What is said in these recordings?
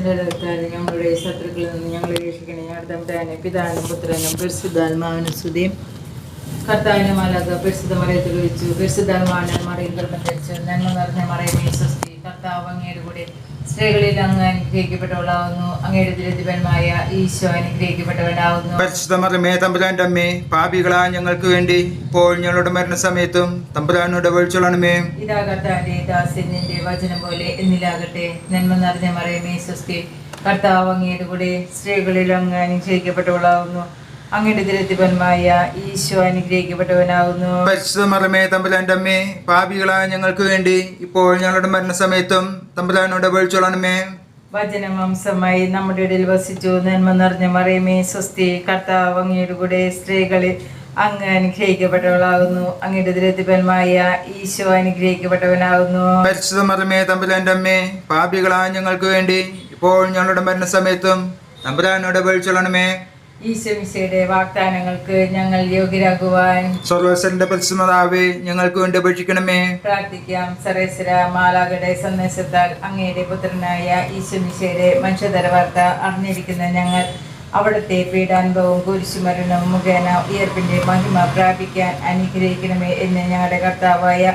യേശുവിന്റെ രക്തത്താൽ ഞങ്ങളുടെ ശത്രുക്കളിൽ നിന്ന് ഞങ്ങളെ രക്ഷിക്കണേ. ഞങ്ങളുടെ തമ്പുരാനെ, പിതാവിനും പുത്രനും പരിശുദ്ധാത്മാവിനും സ്തുതിയും. കർത്താവിന്റെ മാലാഖ പരിശുദ്ധ മറിയത്തിൽ വെച്ചു. പരിശുദ്ധാത്മാവിനെ മറിയം ഗർഭം ധരിച്ചു. നന്മ നിറഞ്ഞ മറിയമേ സ്വസ്തി. കർത്താവ് അങ്ങയുടെ കൂടെ സ്ത്രീകളിൽ അങ്ങ് അനുഗ്രഹിക്കപ്പെട്ടവളാവുന്നു. അങ്ങയുടെ ദുരിതപരമായ ഈശോ അനുഗ്രഹിക്കപ്പെട്ടവനാവുന്നു. പരിശുദ്ധ മറിയമേ തമ്പുരാന്റെ അമ്മേ, പാപികളാ ഞങ്ങൾക്ക് വേണ്ടി ഇപ്പോൾ ഞങ്ങളുടെ മരണസമയത്തും തമ്പുരാനോട് അപേക്ഷിച്ചുകൊള്ളണമേ. ഇതാ കർത്താവിന്റെ ദാസന്റെ വചനം പോലെ എന്നിലാകട്ടെ. നന്മ നിറഞ്ഞ മറിയമേ സ്വസ്തി. കർത്താവ് അങ്ങയുടെ കൂടെ സ്ത്രീകളിൽ അങ്ങ് അനുഗ്രഹിക്കപ്പെട്ടവളാവുന്നു. അങ്ങയുടെ ദുരിതപരമായ ഈശോ അനുഗ്രഹിക്കപ്പെട്ടവനാവുന്നു. പരിശുദ്ധ മറിയമേ തമ്പുരാന്റെ അമ്മേ, പാപികളാ ഞങ്ങൾക്ക് വേണ്ടി ഇപ്പോൾ ഞങ്ങളുടെ മരണസമയത്തും തമ്പുരാനോട് അപേക്ഷിച്ചുകൊള്ളണമേ. വചനം മാംസമായി നമ്മുടെ ഇടയിൽ വസിച്ചു. നന്മ നിറഞ്ഞ മറിയമേ സ്വസ്തി. കർത്താവ് അങ്ങയുടെ കൂടെ സ്ത്രീകളിൽ അങ്ങ് അനുഗ്രഹിക്കപ്പെട്ടവളാകുന്നു. അങ്ങയുടെ ദുരിതപരമായ ഈശോ അനുഗ്രഹിക്കപ്പെട്ടവനാകുന്നു. പരിശുദ്ധ മറിയമേ തമ്പുരാന്റെ അമ്മേ, പാപികളാ ഞങ്ങൾക്ക് വേണ്ടി ഇപ്പോൾ ഞങ്ങളുടെ മരണസമയത്തും തമ്പുരാനോട് അപേക്ഷിച്ചുകൊള്ളണമേ. ഈശോമിശിയുടെ വാഗ്ദാനങ്ങൾക്ക് ഞങ്ങൾ യോഗ്യരാകുവാൻ സർവ്വസ്വന്റെ പരിശുദ്ധമാതാവേ, ഞങ്ങൾക്ക് വേണ്ടി അപേക്ഷിക്കണമേ. പ്രാർത്ഥിക്കാം. സർവേശ്വര മാലാഖയുടെ സന്ദേശത്താൽ അങ്ങയുടെ പുത്രനായ ഈശോമിശിയുടെ മനുഷ്യതര വാർത്ത അറിഞ്ഞിരിക്കുന്ന ഞങ്ങൾ അവിടുത്തെ പീഡാനുഭവവും കുരിശുമരണവും മുഖേന ഉയർപ്പിന്റെ മഹിമ പ്രാപിക്കാൻ അനുഗ്രഹിക്കണമേ എന്ന് ഞങ്ങളുടെ കർത്താവായ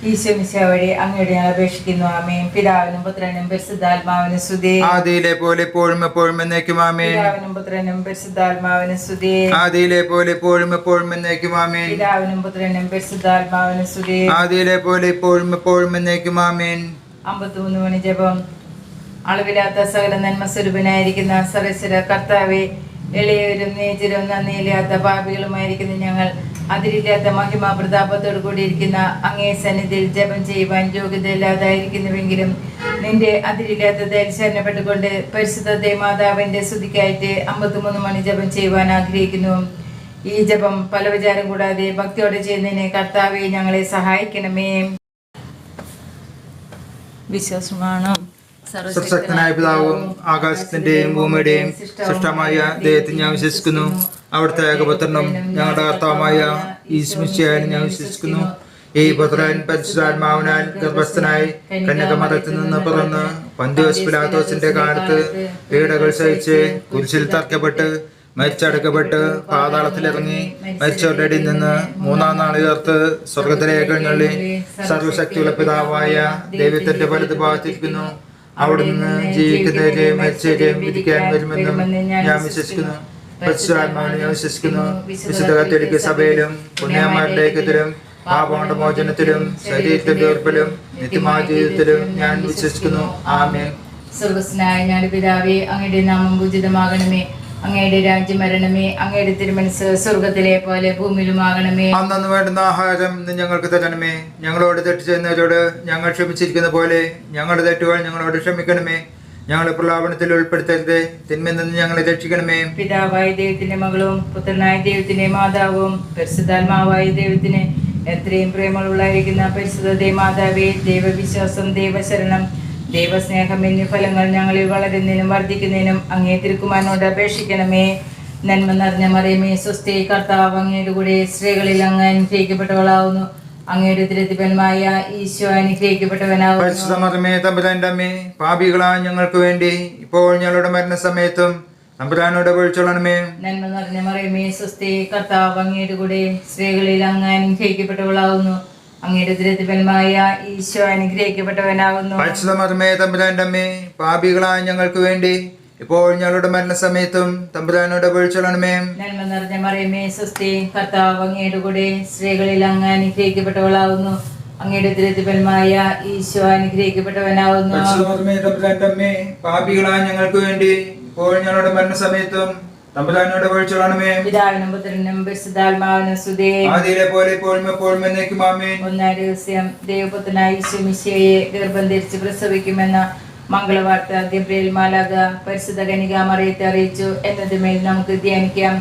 ഈശോമിശിഹ വഴി അങ്ങയുടെ ഞങ്ങൾ അപേക്ഷിക്കുന്നു. ആമേൻ. പിതാവിനും പുത്രനും പരിശുദ്ധാത്മാവിനും സ്തുതി. ആദിയിലെ പോലെ എപ്പോഴും എപ്പോഴും എന്നേക്കും ആമേൻ. പിതാവിനും പുത്രനും പരിശുദ്ധാത്മാവിനും സ്തുതി. ആദിയിലെ പോലെ എപ്പോഴും എപ്പോഴും എന്നേക്കും ആമേൻ. പിതാവിനും പുത്രനും പരിശുദ്ധാത്മാവിനും സ്തുതി. ആദിയിലെ പോലെ എപ്പോഴും എപ്പോഴും എന്നേക്കും ആമേൻ. 53 മണി ജപം. അളവില്ലാത്ത സകല നന്മ സ്വരൂപനായിരിക്കുന്ന സർവേശ്വര കർത്താവേ, എളിയവരും നീചരും നന്ദിയില്ലാത്ത പാപികളുമായിരിക്കുന്ന ഞങ്ങൾ അതിരില്ലാത്ത മഹിമാ പ്രതാപത്തോടു കൂടിയിരിക്കുന്ന അങ്ങേ സന്നിധിയിൽ ജപം ചെയ്യുവാൻ യോഗ്യതയില്ലാതായിരിക്കുന്നുവെങ്കിലും നിന്റെ അതിരില്ലാത്ത ദയയിൽ ശരണപ്പെട്ടുകൊണ്ട് പരിശുദ്ധ ദേവമാതാവിന്റെ സ്തുതിക്കായിട്ട് 53 മണി ജപം ചെയ്യുവാൻ ആഗ്രഹിക്കുന്നു. ഈ ജപം പല വിചാരം കൂടാതെ ഭക്തിയോടെ ചെയ്യുന്നതിന് കർത്താവെ ഞങ്ങളെ സഹായിക്കണമേ. വിശ്വാസമാണ്. സർവശക്തനായ പിതാവും ആകാശത്തിന്റെയും ഭൂമിയുടെയും സൃഷ്ടമായ ദൈവത്തിൽ ഞാൻ വിശ്വസിക്കുന്നു. അവിടുത്തെ ഏകപുത്രനും ഞങ്ങളുടെ കർത്താവുമായ ഈശോമിശിഹായിൽ ഞാൻ വിശ്വസിക്കുന്നു. ഈ പുത്രൻ പരിശുദ്ധാത്മാവിനാൽ ഗർഭസ്ഥനായി കന്യകമറിയത്തിൽ നിന്ന് പിറന്ന് പന്തിയോസ് പിലാത്തോസിന്റെ കാലത്ത് പീഡകൾ സഹിച്ച് കുരിശിൽ തറയ്ക്കപ്പെട്ട് മരിച്ചടക്കപ്പെട്ട് പാതാളത്തിലിറങ്ങി മരിച്ചവരുടെ ഇടയിൽ നിന്ന് 3-ാം നാൾ ഉയർത്ത് സ്വർഗത്തിലേക്ക് എഴുന്നള്ളി സർവശക്തിയുള്ള പിതാവായ ദൈവത്തിന്റെ വലത് ഭാഗത്തിരിക്കുന്നു. അവിടുന്ന് ജീവിക്കുന്നവരെയും മരിച്ചവരെയും വിധിക്കാൻ വരുമെന്നും ഞാൻ വിശ്വസിക്കുന്നു. പരിശുദ്ധാത്മാവിനെ ഞാൻ വിശ്വസിക്കുന്നു. വിശുദ്ധ കത്തോലിക്ക സഭയിലും പുണ്യന്മാരുടെ ഐക്യത്തിലും പാപങ്ങളുടെ മോചനത്തിലും ശരീരത്തിന്റെ ഉറപ്പിലും നിത്യമായ ജീവിതത്തിലും ഞാൻ വിശ്വസിക്കുന്നു. ആമേൻ. സ്വർഗ്ഗസ്ഥനായ ഞങ്ങളുടെ പിതാവേ, അങ്ങയുടെ നാമം പൂജിതമാകണമേ. അങ്ങയുടെ രാജ്യം വരണമേ. അങ്ങയുടെ തിരുമനസ്സ് സ്വർഗത്തിലെ പോലെ ഭൂമിയിലുമാകണമേ. അന്നു വേണ്ടുന്ന ആഹാരം ഇന്ന് ഞങ്ങൾക്ക് തരണമേ. ഞങ്ങളോട് തെറ്റ് ചെയ്യുന്നവരോട് ഞങ്ങൾ ക്ഷമിച്ചിരിക്കുന്ന പോലെ ഞങ്ങളുടെ തെറ്റുകൾ ഞങ്ങളോട് ക്ഷമിക്കണമേ. ഞങ്ങളെ പ്രലാപനത്തിൽ ഉൾപ്പെടുത്തരുത്, തിന്മയിൽ നിന്ന് ഞങ്ങളെ രക്ഷിക്കണമേ. പിതാവായ ദൈവത്തിന്റെ മകളും പുത്രനായ ദൈവത്തിന്റെ മാതാവും പരിശുദ്ധാത്മാവായ ദൈവത്തിന് എത്രയും പ്രേമമുള്ളായിരിക്കുന്ന പരിശുദ്ധ ദേവമാതാവേ, ദൈവവിശ്വാസം, ദൈവശരണം, ദൈവസ്നേഹം എന്നീ ഫലങ്ങൾ ഞങ്ങളിൽ വളരുന്നതിനും വർദ്ധിക്കുന്നതിനും അങ്ങേ തിരുക്കുമാരനോട് അപേക്ഷിക്കണമേ. നന്മ നിറഞ്ഞ മറിയമേ സ്വസ്തി. കർത്താവ് അങ്ങയുടെ കൂടെ സ്ത്രീകളിൽ അങ്ങ് അനുഗ്രഹിക്കപ്പെട്ടവളാവുന്നു. അങ്ങയുടെ ദുരിതപരമായ ഈശോ അനുഗ്രഹിക്കപ്പെട്ടവനാവുന്നു. പരിശുദ്ധ മറിയമേ തമ്പുരാന്റെ അമ്മേ, പാപികളാ ഞങ്ങൾക്ക് വേണ്ടി ഇപ്പോൾ ഞങ്ങളുടെ മരണസമയത്തും തമ്പുരാനോട് അപേക്ഷിച്ചുകൊള്ളണമേ. നന്മ നിറഞ്ഞ മറിയമേ സ്വസ്തി. കർത്താവ് അങ്ങയുടെ കൂടെ സ്ത്രീകളിൽ അങ്ങ് അനുഗ്രഹിക്കപ്പെട്ടവളാവുന്നു. അങ്ങയുടെ ദുരിതപരമായ ഈശോ അനുഗ്രഹിക്കപ്പെട്ടവനാവുന്നു. പരിശുദ്ധ മറിയമേ തമ്പുരാന്റെ അമ്മേ, പാപികളാ ഞങ്ങൾക്ക് വേണ്ടി ഇപ്പോൾ ഞങ്ങളുടെ മരണസമയത്തും തമ്പുരാനോട് അപേക്ഷിച്ചുകൊള്ളണമേ. നന്മ നിറഞ്ഞ മറിയമേ സ്വസ്തി. കർത്താവ് അങ്ങയുടെ കൂടെ സ്ത്രീകളിൽ അങ്ങ് അനുഗ്രഹിക്കപ്പെട്ടവളാവുന്നു. അങ്ങയുടെ ദുരിതപരമായ ഈശോ അനുഗ്രഹിക്കപ്പെട്ടവനാവുന്നു. പരിശുദ്ധ മറിയമേ തമ്പുരാന്റെ അമ്മേ, പാപികളാ ഞങ്ങൾക്ക് വേണ്ടി ഇപ്പോൾ ഞങ്ങളുടെ മരണസമയത്തും തമ്പുരാനോട് അപേക്ഷിച്ചുകൊള്ളണമേ. പിതാവിനും പുത്രനും പരിശുദ്ധാത്മാവിനും സ്തുതി. ആദിയിലെ പോലെ എപ്പോഴും എപ്പോഴും എന്നേക്കും ആമേൻ. ഒന്നാം രഹസ്യം. ദൈവപുത്രനായ ഈശോമിശിഹയെ ഗർഭം ധരിച്ച് പ്രസവിക്കുമെന്ന മംഗളവാർത്ത ഗബ്രിയേൽ മാലാഖ പരിശുദ്ധ കന്യകാ മറിയത്തെ അറിയിച്ചു എന്നതുമേൽ നമുക്ക് ധ്യാനിക്കാം.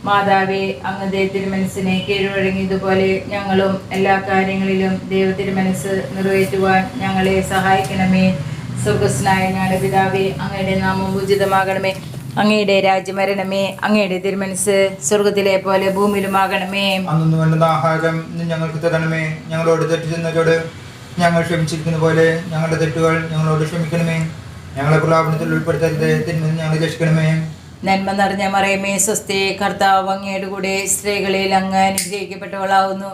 മാതാവേ, അങ്ങയുടെ തിരുമനസ്സിനെ കീഴ്വഴങ്ങിയതുപോലെ ഞങ്ങളും എല്ലാ കാര്യങ്ങളിലും ദൈവ തിരുമനസ് നിറവേറ്റുവാൻ ഞങ്ങളെ സഹായിക്കണമേ. സ്വർഗ്ഗസ്ഥനായ ഞങ്ങളുടെ പിതാവേ, അങ്ങയുടെ നാമം പൂജിതമാകണമേ. അങ്ങയുടെ രാജ്യം വരണമേ. അങ്ങയുടെ തിരുമനസ് സ്വർഗത്തിലെ പോലെ ഭൂമിയിലുമാകണമേ. അന്നു വേണ്ടുന്ന ആഹാരം ഇന്ന് ഞങ്ങൾക്ക് തരണമേ. ഞങ്ങളോട് തെറ്റ് ചെയ്യുന്നവരോട് ഞങ്ങൾ ക്ഷമിച്ചിരിക്കുന്ന പോലെ ഞങ്ങളുടെ തെറ്റുകൾ ഞങ്ങളോട് ക്ഷമിക്കണമേ. ഞങ്ങളെ പ്രലാപനത്തിൽ ഉൾപ്പെടുത്തരുത്, തിന്മ ഞങ്ങളെ രക്ഷിക്കണമേ. നന്മ നിറഞ്ഞ മറിയമേ സ്വസ്തി, കർത്താവ് അങ്ങയുടെ കൂടെ സ്ത്രീകളിൽ അങ്ങ് അനുഗ്രഹിക്കപ്പെട്ടവളാവുന്നു.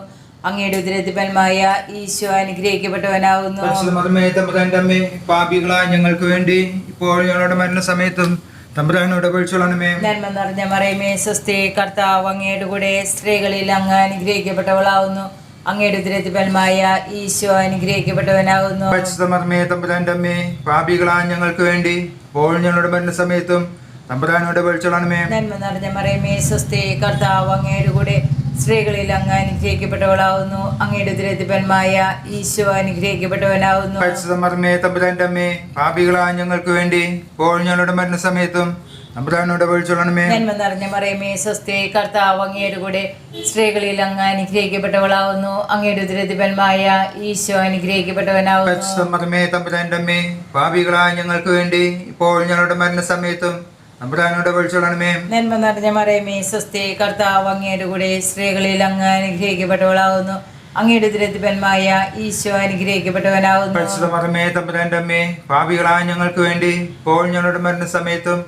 അങ്ങയുടെ ഉദരത്തിൻ ഫലമായ ഈശോ അനുഗ്രഹിക്കപ്പെട്ടവനാവുന്നു. പരിശുദ്ധമറിയമേ തമ്പുരാന്റെ അമ്മേ, പാപികളായ ഞങ്ങൾക്ക് വേണ്ടി ഇപ്പോൾ ഞങ്ങളുടെ മരണസമയത്തും തമ്പുരാനോട് അപേക്ഷിച്ചുകൊള്ളണമേ. നന്മ നിറഞ്ഞ മറിയമേ സ്വസ്തി, കർത്താവ് അങ്ങയുടെ കൂടെ സ്ത്രീകളിൽ അങ്ങ് അനുഗ്രഹിക്കപ്പെട്ടവളാവുന്നു. അങ്ങയുടെ ഉദരത്തിൻ ഫലമായ ഈശോ അനുഗ്രഹിക്കപ്പെട്ടവനാവുന്നു. പരിശുദ്ധമറിയമേ തമ്പുരാന്റെ അമ്മേ, പാപികളായ ഞങ്ങൾക്ക് വേണ്ടി ഇപ്പോൾ ഞങ്ങളുടെ മരണസമയത്തും തമ്പുരാനോട് അപേക്ഷിച്ചുകൊള്ളണമേ. നന്മ നിറഞ്ഞ മറിയമേ സ്വസ്തി, കർത്താവ് അങ്ങയുടെ കൂടെ സ്ത്രീകളിൽ അങ്ങ് അനുഗ്രഹിക്കപ്പെട്ടവളാവുന്നു. അങ്ങയുടെ ഉദരത്തിൻ ഫലമായ ഈശോ അനുഗ്രഹിക്കപ്പെട്ടവനാവുന്നു. പരിശുദ്ധമറിയമേ തമ്പുരാന്റെ അമ്മേ, പാപികളായ ഞങ്ങൾക്ക് വേണ്ടി ഇപ്പോൾ ഞങ്ങളുടെ മരണസമയത്തും തമ്പുരാനോട് അപേക്ഷിച്ചുകൊള്ളണമേ. നന്മ നിറഞ്ഞ മറിയമേ സ്വസ്തി, കർത്താവ് അങ്ങയുടെ കൂടെ സ്ത്രീകളിൽ അങ്ങ് അനുഗ്രഹിക്കപ്പെട്ടവളാവുന്നു. അങ്ങയുടെ ഉദരത്തിൻ ഫലമായ ഈശോ അനുഗ്രഹിക്കപ്പെട്ടവനാവുന്നു. പരിശുദ്ധമറിയമേ തമ്പുരാന്റെ അമ്മേ, പാപികളായ ഞങ്ങൾക്ക് വേണ്ടി ഇപ്പോൾ ഞങ്ങളുടെ മരണസമയത്തും തമ്പുരാനോട് അപേക്ഷിച്ചുകൊള്ളണമേ. നന്മ നിറഞ്ഞ മറിയമേ സ്വസ്തി, കർത്താവ് അങ്ങയുടെ കൂടെ സ്ത്രീകളിൽ അങ്ങ് അനുഗ്രഹിക്കപ്പെട്ടവളാവുന്നു. അങ്ങയുടെ ഉദരത്തിൻ ഫലമായ ഈശോ അനുഗ്രഹിക്കപ്പെട്ടവനാവുന്നു. പരിശുദ്ധമറിയമേ തമ്പുരാന്റെ അമ്മേ, പാപികളായ ഞങ്ങൾക്ക് വേണ്ടി ഇപ്പോൾ ഞങ്ങളുടെ മരണസമയത്തും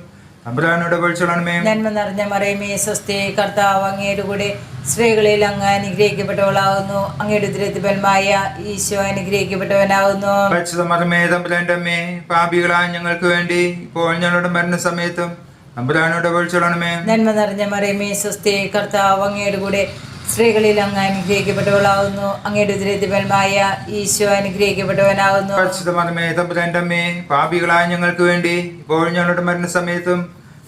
തമ്പുരാനോട് അപേക്ഷിച്ചുകൊള്ളണമേ. നന്മ നിറഞ്ഞ മറിയമേ സ്വസ്തി, കർത്താവ് അങ്ങയുടെ കൂടെ സ്ത്രീകളിൽ അങ്ങ് അനുഗ്രഹിക്കപ്പെട്ടവളാവുന്നു. അങ്ങയുടെ ഉദരത്തിൻ ഫലമായ ഈശോ അനുഗ്രഹിക്കപ്പെട്ടവനാവുന്നു. പരിശുദ്ധമറിയമേ തമ്പുരാന്റെ അമ്മേ, പാപികളായ ഞങ്ങൾക്ക് വേണ്ടി ഇപ്പോൾ ഞങ്ങളുടെ മരണസമയത്തും തമ്പുരാനോട് അപേക്ഷിച്ചുകൊള്ളണമേ. നന്മ നിറഞ്ഞ മറിയമേ സ്വസ്തി, കർത്താവ് അങ്ങയുടെ കൂടെ സ്ത്രീകളിൽ അങ്ങ് അനുഗ്രഹിക്കപ്പെട്ടവളാവുന്നു. അങ്ങയുടെ ഉദരത്തിൻ ഫലമായ ഈശോ അനുഗ്രഹിക്കപ്പെട്ടവനാവുന്നു. പരിശുദ്ധമറിയമേ തമ്പുരാന്റെ അമ്മേ, പാപികളായ ഞങ്ങൾക്ക് വേണ്ടി ഇപ്പോൾ ഞങ്ങളുടെ മരണസമയത്തും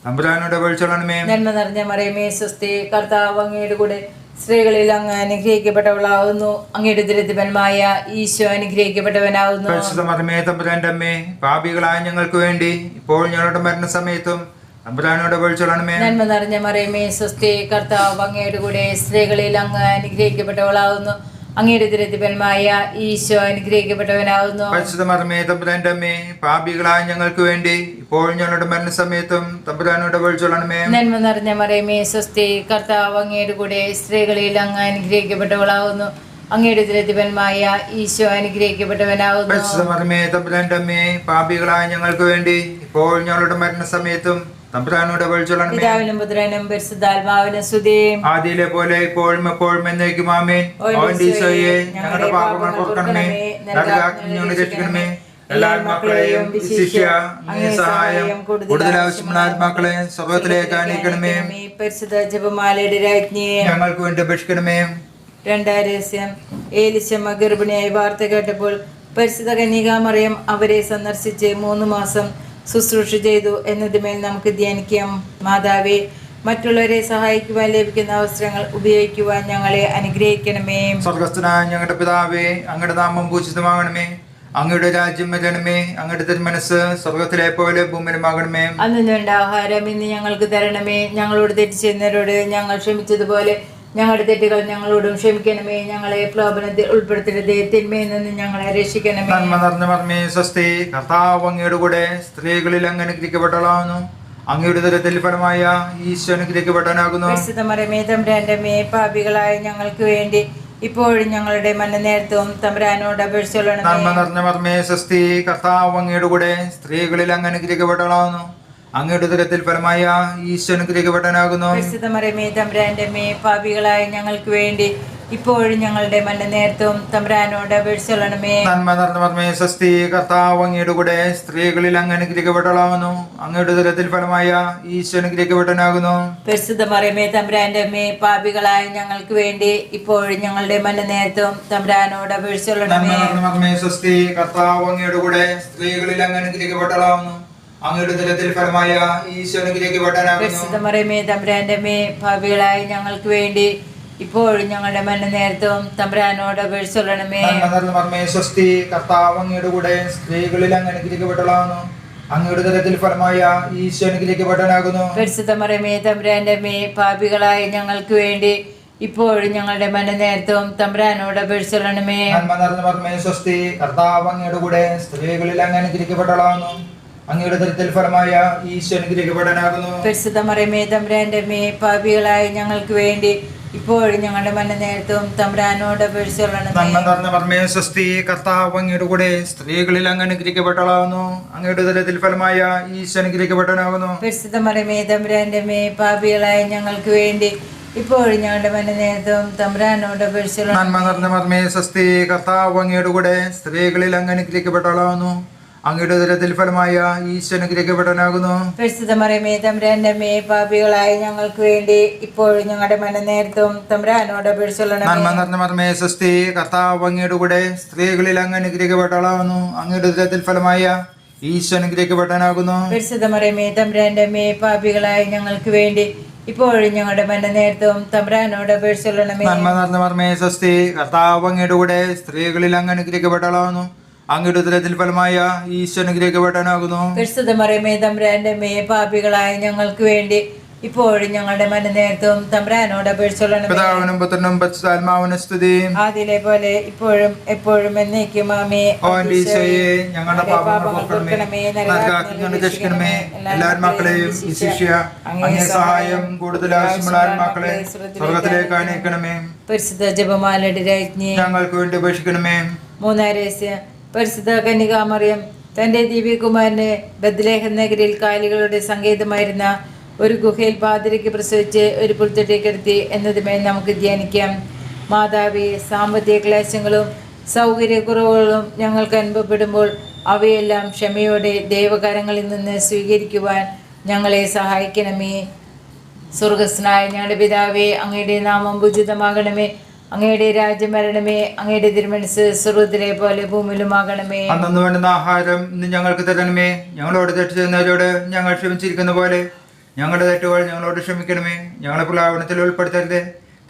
തമ്പുരാനോട് അപേക്ഷിച്ചുകൊള്ളണമേ. നന്മ നിറഞ്ഞ മറിയമേ സ്വസ്തി, കർത്താവ് അങ്ങയുടെ കൂടെ സ്ത്രീകളിൽ അങ്ങ് അനുഗ്രഹിക്കപ്പെട്ടവളാവുന്നു. അങ്ങയുടെ ഉദരത്തിൻ ഫലമായ ഈശോ അനുഗ്രഹിക്കപ്പെട്ടവനാവുന്നു. പരിശുദ്ധമറിയമേ തമ്പുരാന്റെ അമ്മേ, പാപികളായ ഞങ്ങൾക്ക് വേണ്ടി ഇപ്പോൾ ഞങ്ങളുടെ മരണസമയത്തും തമ്പുരാനോട് അപേക്ഷിച്ചുകൊള്ളണമേ. നന്മ നിറഞ്ഞ മറിയമേ സ്വസ്തി, കർത്താവ് അങ്ങയുടെ കൂടെ സ്ത്രീകളിൽ അങ്ങ് അനുഗ്രഹിക്കപ്പെട്ടവളാവുന്നു. അങ്ങയുടെ ഉദരത്തിൻ ഫലമായ ഈശോ അനുഗ്രഹിക്കപ്പെട്ടവനാവുന്നു. പരിശുദ്ധമറിയമേ തമ്പുരാന്റെ അമ്മേ, പാപികളായ ഞങ്ങൾക്ക് വേണ്ടി ഇപ്പോൾ ഞങ്ങളുടെ മരണസമയത്തും തമ്പുരാനോട് അപേക്ഷിച്ചുകൊള്ളണമേ. നന്മ നിറഞ്ഞ മറിയമേ സ്വസ്തി, കർത്താവ് അങ്ങയുടെ കൂടെ സ്ത്രീകളിൽ അങ്ങ് അനുഗ്രഹിക്കപ്പെട്ടവളാവുന്നു. അങ്ങയുടെ ഉദരത്തിൻ ഫലമായ ഈശോ അനുഗ്രഹിക്കപ്പെട്ടവനാവുന്നു. പരിശുദ്ധമറിയമേ തമ്പുരാന്റെ അമ്മേ, പാപികളായ ഞങ്ങൾക്ക് വേണ്ടി ഇപ്പോൾ ഞങ്ങളുടെ മരണസമയത്തും തമ്പുരാനോട് അപേക്ഷിച്ചുകൊള്ളണമേ. പിതാവിനും പുത്രനും പരിശുദ്ധാത്മാവിനും സ്തുതി. ആദിയിലെ പോലെ ഇപ്പോഴും എപ്പോഴും എന്നേക്കും ആമേൻ. ഓൻ ഈശോയെ, ഞങ്ങളുടെ പാപങ്ങൾ പൊറുക്കണമേ, നരകാഗ്നിയിൽ നിന്ന് രക്ഷിക്കണമേ. എല്ലാ ആത്മാക്കളെയും വിശിഷ്യ അങ്ങേ സഹായം കൂടുതൽ ആവശ്യമുള്ള ആത്മാക്കളെ സ്വർഗ്ഗത്തിലേക്ക് ആനയിക്കണമേ. പരിശുദ്ധ ജപമാലയുടെ രാജ്ഞിയെ ഞങ്ങൾക്ക് വേണ്ടി അപേക്ഷിക്കണമേ. രണ്ടാം രഹസ്യം. ഏലിശമ്മ ഗർഭിണിയായി വാർത്ത കേട്ടപ്പോൾ പരിശുദ്ധ കന്യകാമറിയം അവരെ സന്ദർശിച്ച് 3 മാസം ശുശ്രൂഷ ചെയ്തു എന്നതുമേൽ നമുക്ക് ധ്യാനിക്കാം. മാതാവേ, മറ്റുള്ളവരെ സഹായിക്കുവാൻ ലഭിക്കുന്ന അവസരങ്ങൾ ഉപയോഗിക്കുവാൻ ഞങ്ങളെ അനുഗ്രഹിക്കണമേ. സ്വർഗസ്ഥനായ ഞങ്ങളുടെ പിതാവേ, അങ്ങയുടെ നാമം പൂജിതമാകണമേ. അങ്ങയുടെ രാജ്യം വരണമേ. അങ്ങയുടെ തിരുമനസ് സ്വർഗത്തിലെ പോലെ ഭൂമിയിലുമാകണമേ. അന്ന് വേണ്ട ആഹാരം ഇന്ന് ഞങ്ങൾക്ക് തരണമേ. ഞങ്ങളോട് തെറ്റ് ചെയ്യുന്നവരോട് ഞങ്ങൾ ക്ഷമിച്ചതുപോലെ ഞങ്ങളുടെ തെറ്റുകൾ ഞങ്ങളോടും ക്ഷമിക്കണമേ. ഞങ്ങളെ പ്രലോഭനത്തിൽ ഉൾപ്പെടുത്തരുതേ, തിന്മയിൽ നിന്ന് ഞങ്ങളെ രക്ഷിക്കണമേ. നന്മ നിറഞ്ഞ മറിയമേ സ്വസ്തി, കർത്താവ് അങ്ങയുടെ കൂടെ സ്ത്രീകളിൽ അങ്ങ് അനുഗ്രഹിക്കപ്പെട്ടവളാകുന്നു. അങ്ങയുടെ ഉദരത്തിൽ ഫലമായ ഈശോ അനുഗ്രഹിക്കപ്പെട്ടവനാകുന്നു. പരിശുദ്ധ മറിയമേ തമ്പുരാന്റെ അമ്മേ, പാപികളായ ഞങ്ങൾക്ക് വേണ്ടി ഇപ്പോഴും ഞങ്ങളുടെ മരണനേരത്തും തമ്പുരാനോട് അപേക്ഷിച്ചുകൊള്ളണമേ. നന്മ നിറഞ്ഞ മറിയമേ സ്വസ്തി, കർത്താവ് അങ്ങയുടെ കൂടെ സ്ത്രീകളിൽ അങ്ങ് അനുഗ്രഹിക്കപ്പെട്ടവളാകുന്നു. അങ്ങയുടെ ഉദരത്തിൽ ഫലമായ ഈശോ അനുഗ്രഹിക്കപ്പെട്ടവനാകുന്നു. പരിശുദ്ധ മറിയമേ തമ്പുരാന്റെ അമ്മേ, പാപികളായ ഞങ്ങൾക്ക് വേണ്ടി ഇപ്പോഴും ഞങ്ങളുടെ മരണനേരത്തും തമ്പുരാനോട് അപേക്ഷിച്ചുകൊള്ളണമേ. നന്മ നിറഞ്ഞ മറിയമേ സ്വസ്തി, കർത്താവ് അങ്ങയുടെ കൂടെ സ്ത്രീകളിൽ അങ്ങ് അനുഗ്രഹിക്കപ്പെട്ടവളാകുന്നു. അങ്ങയുടെ ഉദരത്തിൽ ഫലമായ ഈശോ അനുഗ്രഹിക്കപ്പെട്ടവനാകുന്നു. പരിശുദ്ധ മറിയമേ തമ്പുരാന്റെ അമ്മേ, പാപികളായ ഞങ്ങൾക്ക് വേണ്ടി ഇപ്പോഴും ഞങ്ങളുടെ മരണനേരത്തും തമ്പുരാനോട് അപേക്ഷിച്ചുകൊള്ളണമേ. നന്മ നിറഞ്ഞ മറിയമേ സ്വസ്തി, കർത്താവ് അങ്ങയുടെ കൂടെ സ്ത്രീകളിൽ അങ്ങ് അനുഗ്രഹിക്കപ്പെട്ടവളാകുന്നു. അങ്ങയുടെ ഉദരത്തിൽ ഫലമായ ഈശോ അനുഗ്രഹിക്കപ്പെട്ടവനാകുന്നു. പരിശുദ്ധ മറിയമേ തമ്പുരാന്റെ അമ്മേ, പാപികളായ ഞങ്ങൾക്ക് വേണ്ടി ഇപ്പോഴും ഞങ്ങളുടെ മരണനേരത്തും തമ്പുരാനോട് അപേക്ഷിച്ചുകൊള്ളണമേ. നന്മ നിറഞ്ഞ മറിയമേ സ്വസ്തി, കർത്താവ് അങ്ങയുടെ കൂടെ സ്ത്രീകളിൽ അങ്ങ് അനുഗ്രഹിക്കപ്പെട്ടവളാകുന്നു. അങ്ങയുടെ ഉദരത്തിൽ ഫലമായ ഈശോ അനുഗ്രഹിക്കപ്പെട്ടവനാകുന്നു. പരിശുദ്ധ മറിയമേ തമ്പുരാന്റെ അമ്മേ, പാപികളായ ഞങ്ങൾക്ക് വേണ്ടി ഇപ്പോഴും ഞങ്ങളുടെ മരണനേരത്തും തമ്പുരാനോട് അപേക്ഷിച്ചുകൊള്ളണമേ. നന്മ നിറഞ്ഞ മറിയമേ സ്വസ്തി, കർത്താവ് അങ്ങയുടെ കൂടെ സ്ത്രീകളിൽ അങ്ങ് അനുഗ്രഹിക്കപ്പെട്ടവളാകുന്നു. അങ്ങയുടെ ഉദരത്തിൽ ഫലമായ ഈശോ അനുഗ്രഹിക്കപ്പെട്ടവനാകുന്നു. പരിശുദ്ധ മറിയമേ തമ്പുരാന്റെ അമ്മേ, പാപികളായ ഞങ്ങൾക്ക് വേണ്ടി ഇപ്പോഴും ഞങ്ങളുടെ മരണനേരത്തും തമ്പുരാനോട് അപേക്ഷിച്ചുകൊള്ളണമേ. നന്മ നിറഞ്ഞ മർമ്മേ സ്വസ്തി, കർത്താവ് അങ്ങയുടെ കൂടെ സ്ത്രീകളിൽ അങ്ങ് അനുഗ്രഹിക്കപ്പെട്ടവളാകുന്നു. അങ്ങയുടെ ഉദരത്തിൽ ഫലമായ ഈശോ അനുഗ്രഹിക്കപ്പെട്ടവനാകുന്നു. പരിശുദ്ധ മറിയമേ തമ്പുരാന്റെ അമ്മേ, പാപികളായ ഞങ്ങൾക്ക് വേണ്ടി ഇപ്പോഴും ഞങ്ങളുടെ മരണനേരത്തും തമ്പുരാനോട് അപേക്ഷിച്ചുകൊള്ളണമേ. നന്മ നിറഞ്ഞ മർമ്മേ സ്വസ്തി, കർത്താവ് അങ്ങയുടെ കൂടെ സ്ത്രീകളിൽ അങ്ങ് അനുഗ്രഹിക്കപ്പെട്ടവളാകുന്നു. അങ്ങയുടെ ഉദരത്തിൽ ഫലമായ ഈശോ അനുഗ്രഹിക്കപ്പെട്ടവനാകുന്നു. പരിശുദ്ധ മറിയമേ തമ്പുരാന്റെ അമ്മേ, പാപികളായ ഞങ്ങൾക്ക് വേണ്ടി ഇപ്പോഴും ഞങ്ങളുടെ മരണനേരത്തും തമ്പുരാനോട് അപേക്ഷിച്ചുകൊള്ളണമേ. നന്മ നിറഞ്ഞ മർമ്മേ സ്വസ്തി, കർത്താവ് അങ്ങയുടെ കൂടെ സ്ത്രീകളിൽ അങ്ങ് അനുഗ്രഹിക്കപ്പെട്ടവളാകുന്നു. അങ്ങയുടെ ഉദരത്തിൽ ഫലമായ ഈശോ അനുഗ്രഹിക്കപ്പെട്ടവനാകുന്നു. പരിശുദ്ധ മറിയമേ തമ്പുരാന്റെ അമ്മേ, പാപികളായ ഞങ്ങൾക്ക് വേണ്ടി ഇപ്പോഴും ഞങ്ങളുടെ മരണനേരത്തും തമ്പുരാനോട് അപേക്ഷിച്ചുകൊള്ളണമേ. നന്മ നിറഞ്ഞ മർമ്മേ സ്വസ്തി, കർത്താവ് അങ്ങയുടെ കൂടെ സ്ത്രീകളിൽ അങ്ങ് അനുഗ്രഹിക്കപ്പെട്ടവളാകുന്നു. അങ്ങയുടെ ഉദരത്തിൽ ഫലമായ ഈശോ അനുഗ്രഹിക്കപ്പെട്ടവനാകുന്നു. പരിശുദ്ധ മറിയമേ തമ്പുരാന്റെ അമ്മേ, പാപികളായ ഞങ്ങൾക്ക് വേണ്ടി ഇപ്പോഴും ഞങ്ങളുടെ മരണനേരത്തും തമ്പുരാനോട് അപേക്ഷിച്ചുകൊള്ളണമേ. പിതാവിനും പുത്രനും പരിശുദ്ധാത്മാവിനും സ്തുതി. ആദിയിലെ പോലെ ഇപ്പോഴും എപ്പോഴും എന്നേക്കും ആമേൻ. ഓ എൻ്റെ ഈശോയെ, ഞങ്ങളുടെ പാപങ്ങൾ പൊറുക്കണമേ, നരകാഗ്നിയിൽ രക്ഷിക്കണമേ. എല്ലാ ആത്മാക്കളെയും വിശിഷ്യ അങ്ങേ സഹായം കൂടുതൽ ആവശ്യമുള്ള ആത്മാക്കളെ സ്വർഗ്ഗത്തിലേക്ക് അയക്കണമേ. പരിശുദ്ധ ജപമാലയുടെ രാജ്ഞി ഞങ്ങൾക്ക് വേണ്ടി അപേക്ഷിക്കണമേ. മൂന്നാം രഹസ്യം. പരിശുദ്ധ കന്യകാമറിയം തന്റെ ദിവ്യകുമാരനെ ബത്ലഹേം നഗരിൽ കാലികളുടെ സങ്കേതമായിരുന്ന ഒരു ഗുഹയിൽ പാതിരയ്ക്ക് പ്രസവിച്ച് ഒരു പുൽത്തൊട്ടി കിടത്തി എന്നതുമേൽ നമുക്ക് ധ്യാനിക്കാം. മാതാവേ, സാമ്പത്തിക ക്ലേശങ്ങളും സൗകര്യക്കുറവുകളും ഞങ്ങൾക്ക് അനുഭവപ്പെടുമ്പോൾ അവയെല്ലാം ക്ഷമയോടെ ദൈവകരങ്ങളിൽ നിന്ന് സ്വീകരിക്കുവാൻ ഞങ്ങളെ സഹായിക്കണമേ. സ്വർഗസ്നായ ഞങ്ങളുടെ പിതാവേ, അങ്ങയുടെ നാമം പൂജിതമാകണമേ. അങ്ങയുടെ രാജ്യം വരണമേ. അങ്ങയുടെ തിരുമനസ്സ് സ്വർഗ്ഗത്തിലെ പോലെ ഭൂമിയിലുമാകണമേ. അന്നു വേണ്ടുന്ന ആഹാരം ഇന്ന് ഞങ്ങൾക്ക് തരണമേ. ഞങ്ങളോട് തെറ്റ് ചെയ്യുന്നവരോട് ഞങ്ങൾ ക്ഷമിച്ചിരിക്കുന്ന പോലെ ഞങ്ങളുടെ തെറ്റുകൾ ഞങ്ങളോട് ക്ഷമിക്കണമേ. ഞങ്ങളെ പ്രലോഭനത്തിൽ ഉൾപ്പെടുത്തരുത്,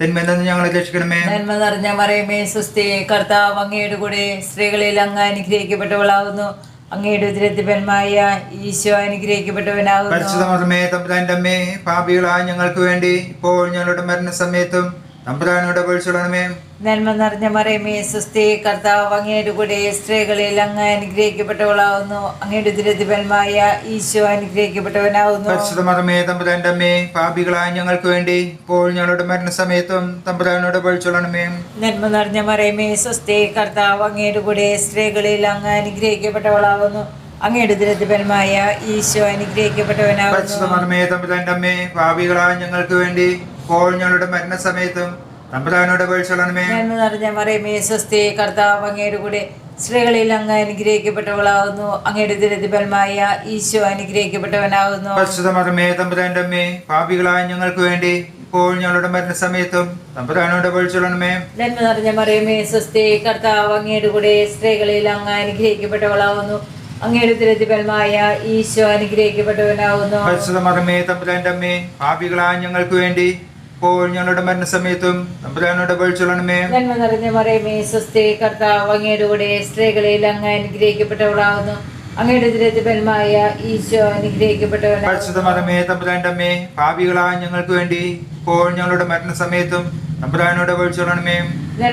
തിന്മയിൽ നിന്ന് ഞങ്ങളെ രക്ഷിക്കണമേ. നന്മ നിറഞ്ഞ മറിയമേ സ്വസ്തി, കർത്താവ് അങ്ങയുടെ കൂടെ സ്ത്രീകളിൽ അങ്ങ് അനുഗ്രഹിക്കപ്പെട്ടവളാകുന്നു. അങ്ങയുടെ ഉദരത്തിൽ ഫലമായ ഈശോ അനുഗ്രഹിക്കപ്പെട്ടവനാകുന്നു. പരിശുദ്ധ മറിയമേ തമ്പുരാന്റെ അമ്മേ, പാപികളായ ഞങ്ങൾക്ക് വേണ്ടി ഇപ്പോൾ ഞങ്ങളുടെ മരണസമയത്തും തമ്പുരാനോട് അപേക്ഷിച്ചുകൊള്ളണമേ. നന്മ നിറഞ്ഞ മറിയമേ സ്വസ്തി, കർത്താവ് അങ്ങയുടെ കൂടെ സ്ത്രീകളിൽ അങ്ങ് അനുഗ്രഹിക്കപ്പെട്ടവളാകുന്നു. അങ്ങയുടെ ഉദരത്തിൽ ഫലമായ ഈശോ അനുഗ്രഹിക്കപ്പെട്ടവനാകുന്നു. പരിശുദ്ധ മറിയമേ തമ്പുരാന്റെ അമ്മേ, പാപികളായ ഞങ്ങൾക്ക് വേണ്ടി ഇപ്പോൾ ഞങ്ങളുടെ മരണസമയത്തും തമ്പുരാനോട് അപേക്ഷിച്ചുകൊള്ളണമേ. നന്മ നിറഞ്ഞ മറിയമേ സ്വസ്തി, കർത്താവ് അങ്ങയുടെ കൂടെ സ്ത്രീകളിൽ അങ്ങ് അനുഗ്രഹിക്കപ്പെട്ടവളാകുന്നു. അങ്ങയുടെ ഉദരത്തിൽ ഫലമായ ഈശോ അനുഗ്രഹിക്കപ്പെട്ടവനാകുന്നു. പരിശുദ്ധ മറിയമേ തമ്പുരാന്റെ അമ്മേ, പാപികളായ ഞങ്ങൾക്ക് വേണ്ടി ഇപ്പോൾ ഞങ്ങളുടെ മരണസമയത്തും തമ്പുരാനോട് അപേക്ഷിച്ചുകൊള്ളണമേ. നന്മ നിറഞ്ഞ മറിയമേ സ്വസ്തി, കർത്താവ് അങ്ങയുടെ കൂടെ സ്ത്രീകളിൽ അങ്ങ് അനുഗ്രഹിക്കപ്പെട്ടവളാകുന്നു. അങ്ങയുടെ ഉദരത്തിൽ ഫലമായ ഈശോ അനുഗ്രഹിക്കപ്പെട്ടവനാകുന്നു. പരിശുദ്ധ മറിയമേ തമ്പുരാന്റെ അമ്മേ, പാപികളായ ഞങ്ങൾക്ക് വേണ്ടി ഇപ്പോൾ ഞങ്ങളുടെ മരണസമയത്തും തമ്പുരാനോട് അപേക്ഷിച്ചുകൊള്ളണമേ. നന്മ നിറഞ്ഞ മറിയമേ സ്വസ്തി, കർത്താവ് അങ്ങയുടെ കൂടെ സ്ത്രീകളിൽ അങ്ങ് അനുഗ്രഹിക്കപ്പെട്ടവളാകുന്നു. അങ്ങയുടെ ഉദരത്തിൽ ഫലമായ ഈശോ അനുഗ്രഹിക്കപ്പെട്ടവനാകുന്നു. പരിശുദ്ധ മറിയമേ തമ്പുരാന്റെ അമ്മേ, പാപികളായ ഞങ്ങൾക്ക് വേണ്ടി ഇപ്പോൾ ഞങ്ങളുടെ മരണസമയത്തും തമ്പുരാനോട് അപേക്ഷിച്ചുകൊള്ളണമേ. നന്മ നിറഞ്ഞ മറിയമേ സ്വസ്തി, കർത്താവ് അങ്ങയുടെ കൂടെ സ്ത്രീകളിൽ അങ്ങ് അനുഗ്രഹിക്കപ്പെട്ടവളാകുന്നു. അങ്ങയുടെ ഉദരത്തിൽ ഫലമായ ഈശോ അനുഗ്രഹിക്കപ്പെട്ടവനാകുന്നു. പരിശുദ്ധ മറിയമേ തമ്പുരാന്റെ അമ്മേ, പാപികളായ ഞങ്ങൾക്ക് വേണ്ടി ഇപ്പോൾ ഞങ്ങളുടെ മരണസമയത്തും തമ്പുരാനോട് അപേക്ഷിച്ചുകൊള്ളണമേ.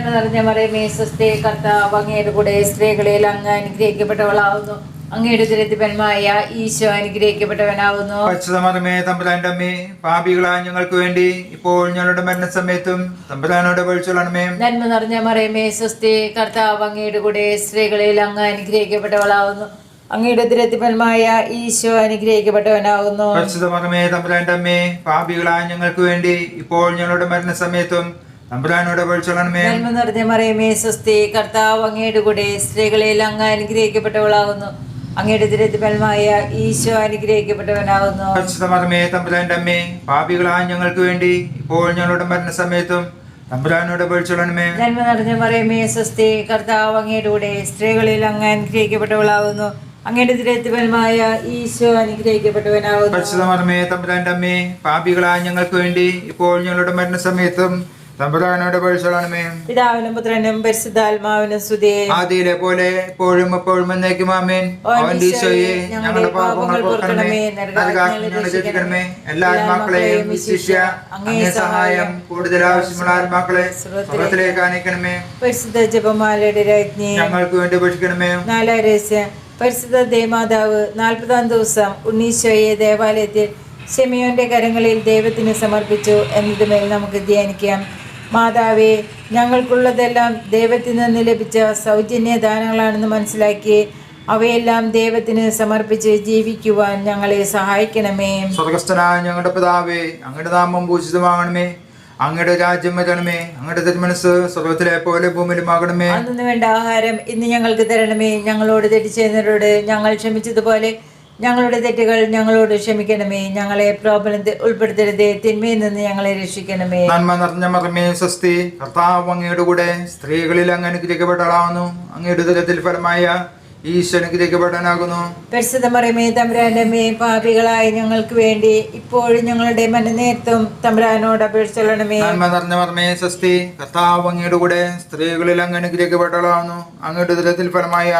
നന്മ നിറഞ്ഞ മറിയമേ സ്വസ്തി, കർത്താവ് അങ്ങയുടെ കൂടെ സ്ത്രീകളിൽ അങ്ങ് അനുഗ്രഹിക്കപ്പെട്ടവളാകുന്നു. അങ്ങയുടെ ഉദരത്തിൽ ഫലമായ ഈശോ അനുഗ്രഹിക്കപ്പെട്ടവനാകുന്നു. പരിശുദ്ധ മറിയമേ തമ്പുരാന്റെ അമ്മേ, പാപികളായ ഞങ്ങൾക്ക് വേണ്ടി ഇപ്പോൾ ഞങ്ങളുടെ മരണസമയത്തും തമ്പുരാനോട് അപേക്ഷിച്ചുകൊള്ളണമേ. നന്മ നിറഞ്ഞ മറിയമേ സ്വസ്തി, കർത്താവ് അങ്ങയുടെ കൂടെ സ്ത്രീകളിൽ അങ്ങ് അനുഗ്രഹിക്കപ്പെട്ടവളാകുന്നു. അങ്ങയുടെ ഉദരത്തിൽ ഫലമായ ഈശോ അനുഗ്രഹിക്കപ്പെട്ടവനാകുന്നു. പരിശുദ്ധ മറിയമേ തമ്പുരാന്റെ അമ്മേ, പാപികളായ ഞങ്ങൾക്ക് വേണ്ടി ഇപ്പോൾ ഞങ്ങളുടെ മരണസമയത്തും തമ്പുരാനോട് അപേക്ഷിച്ചുകൊള്ളണമേ. നന്മ നിറഞ്ഞ മറിയമേ സ്വസ്തി, കർത്താവ് അങ്ങയുടെ കൂടെ സ്ത്രീകളിൽ അങ്ങ് അനുഗ്രഹിക്കപ്പെട്ടവളാകുന്നു. അങ്ങയുടെ ഉദരത്തിൽ ഫലമായ ഈശോ അനുഗ്രഹിക്കപ്പെട്ടവനാകുന്നു. പരിശുദ്ധ മറിയമേ തമ്പുരാന്റെ അമ്മേ, പാപികളായ ഞങ്ങൾക്ക് വേണ്ടി ഇപ്പോൾ ഞങ്ങളുടെ മരണസമയത്തും തമ്പുരാനോട് അപേക്ഷിച്ചുകൊള്ളണമേ. നന്മ നിറഞ്ഞ മറിയമേ സ്വസ്തി, കർത്താവ് അങ്ങയുടെ കൂടെ സ്ത്രീകളിൽ അങ്ങ് അനുഗ്രഹിക്കപ്പെട്ടവളാകുന്നു. അങ്ങയുടെ ഉദരത്തിൽ ഫലമായ ഈശോ അനുഗ്രഹിക്കപ്പെട്ടവനാകുന്നു. പരിശുദ്ധ മറിയമേ തമ്പുരാന്റെ അമ്മേ, പാപികളായ ഞങ്ങൾക്ക് വേണ്ടി ഇപ്പോൾ ഞങ്ങളുടെ മരണസമയത്തും തമ്പുരാനോട് അപേക്ഷിച്ചുകൊള്ളണമേ. പിതാവിനും പുത്രനും പരിശുദ്ധാത്മാവിനും സ്തുതി. ആദിയിലെ പോലെ ഇപ്പോഴും എപ്പോഴും എന്നേക്കും ആമേൻ. അവന്റെ ഈശോയെ, ഞങ്ങളുടെ പാപങ്ങൾ പൊറുക്കണമേ, നരകാഗ്നിയിൽ രക്ഷിക്കണമേ. എല്ലാ ആത്മാക്കളെയും വിശിഷ്യ അങ്ങേ സഹായം കൂടുതൽ ആവശ്യമുള്ള ആത്മാക്കളെ സ്വർഗ്ഗത്തിലേക്ക് അയക്കണമേ. പരിശുദ്ധ ജപമാലയുടെ രാജ്ഞി ഞങ്ങൾക്ക് വേണ്ടി അപേക്ഷിക്കണമേ. നാലാം രഹസ്യം. പരിശുദ്ധ ദേവമാതാവ് 40-ാം ദിവസം ഉണ്ണീശോയെ ദേവാലയത്തിൽ ശിമെയോന്റെ കരങ്ങളിൽ ദൈവത്തിന് സമർപ്പിച്ചു എന്നതുമേൽ നമുക്ക് ധ്യാനിക്കാം. മാതാവേ, ഞങ്ങൾക്കുള്ളതെല്ലാം ദൈവത്തിൽ നിന്ന് ലഭിച്ച സൗജന്യ ദാനങ്ങളാണെന്ന് മനസ്സിലാക്കി അവയെല്ലാം ദൈവത്തിന് സമർപ്പിച്ച് ജീവിക്കുവാൻ ഞങ്ങളെ സഹായിക്കണമേ. സ്വർഗസ്ഥനായ ഞങ്ങളുടെ പിതാവേ, അങ്ങയുടെ നാമം പൂജിതമാകണമേ. അങ്ങയുടെ രാജ്യം വരണമേ. അങ്ങയുടെ തിരുമനസ് സ്വർഗത്തിലെ പോലെ ഭൂമിയിലുമാകണമേ. അന്നു വേണ്ട ആഹാരം ഇന്ന് ഞങ്ങൾക്ക് തരണമേ. ഞങ്ങളോട് തെറ്റ് ചെയ്യുന്നവരോട് ഞങ്ങൾ ക്ഷമിച്ചതുപോലെ ഞങ്ങളുടെ തെറ്റുകൾ ഞങ്ങളോട് ക്ഷമിക്കണമേ. ഞങ്ങളെ പ്രലോഭനത്തിൽ ഉൾപ്പെടുത്തരുതേ, തിന്മയിൽ നിന്ന് ഞങ്ങളെ രക്ഷിക്കണമേ. നന്മ നിറഞ്ഞ മറിയമേ, സ്വസ്തി. കർത്താവ് അങ്ങയുടെ കൂടെ സ്ത്രീകളിൽ അങ്ങ് അനുഗ്രഹിക്കപ്പെട്ടവളാകുന്നു. അങ്ങയുടെ ഉദരത്തിൽ ഫലമായ ഈശോ അനുഗ്രഹിക്കപ്പെട്ടവനാകുന്നു. പരിശുദ്ധ മറിയമേ, തമ്പുരാന്റെ അമ്മേ, പാപികളായ ഞങ്ങൾക്ക് വേണ്ടി ഇപ്പോഴും ഞങ്ങളുടെ മനനേരത്തും തമ്പുരാനോട് അപേക്ഷിച്ചൊള്ളണമേ. നന്മ നിറഞ്ഞ മറിയമേ, സ്വസ്തി. കർത്താവ് അങ്ങയുടെ കൂടെ സ്ത്രീകളിൽ അങ്ങ് അനുഗ്രഹിക്കപ്പെട്ടവളാകുന്നു. അങ്ങയുടെ ഉദരത്തിൽ ഫലമായ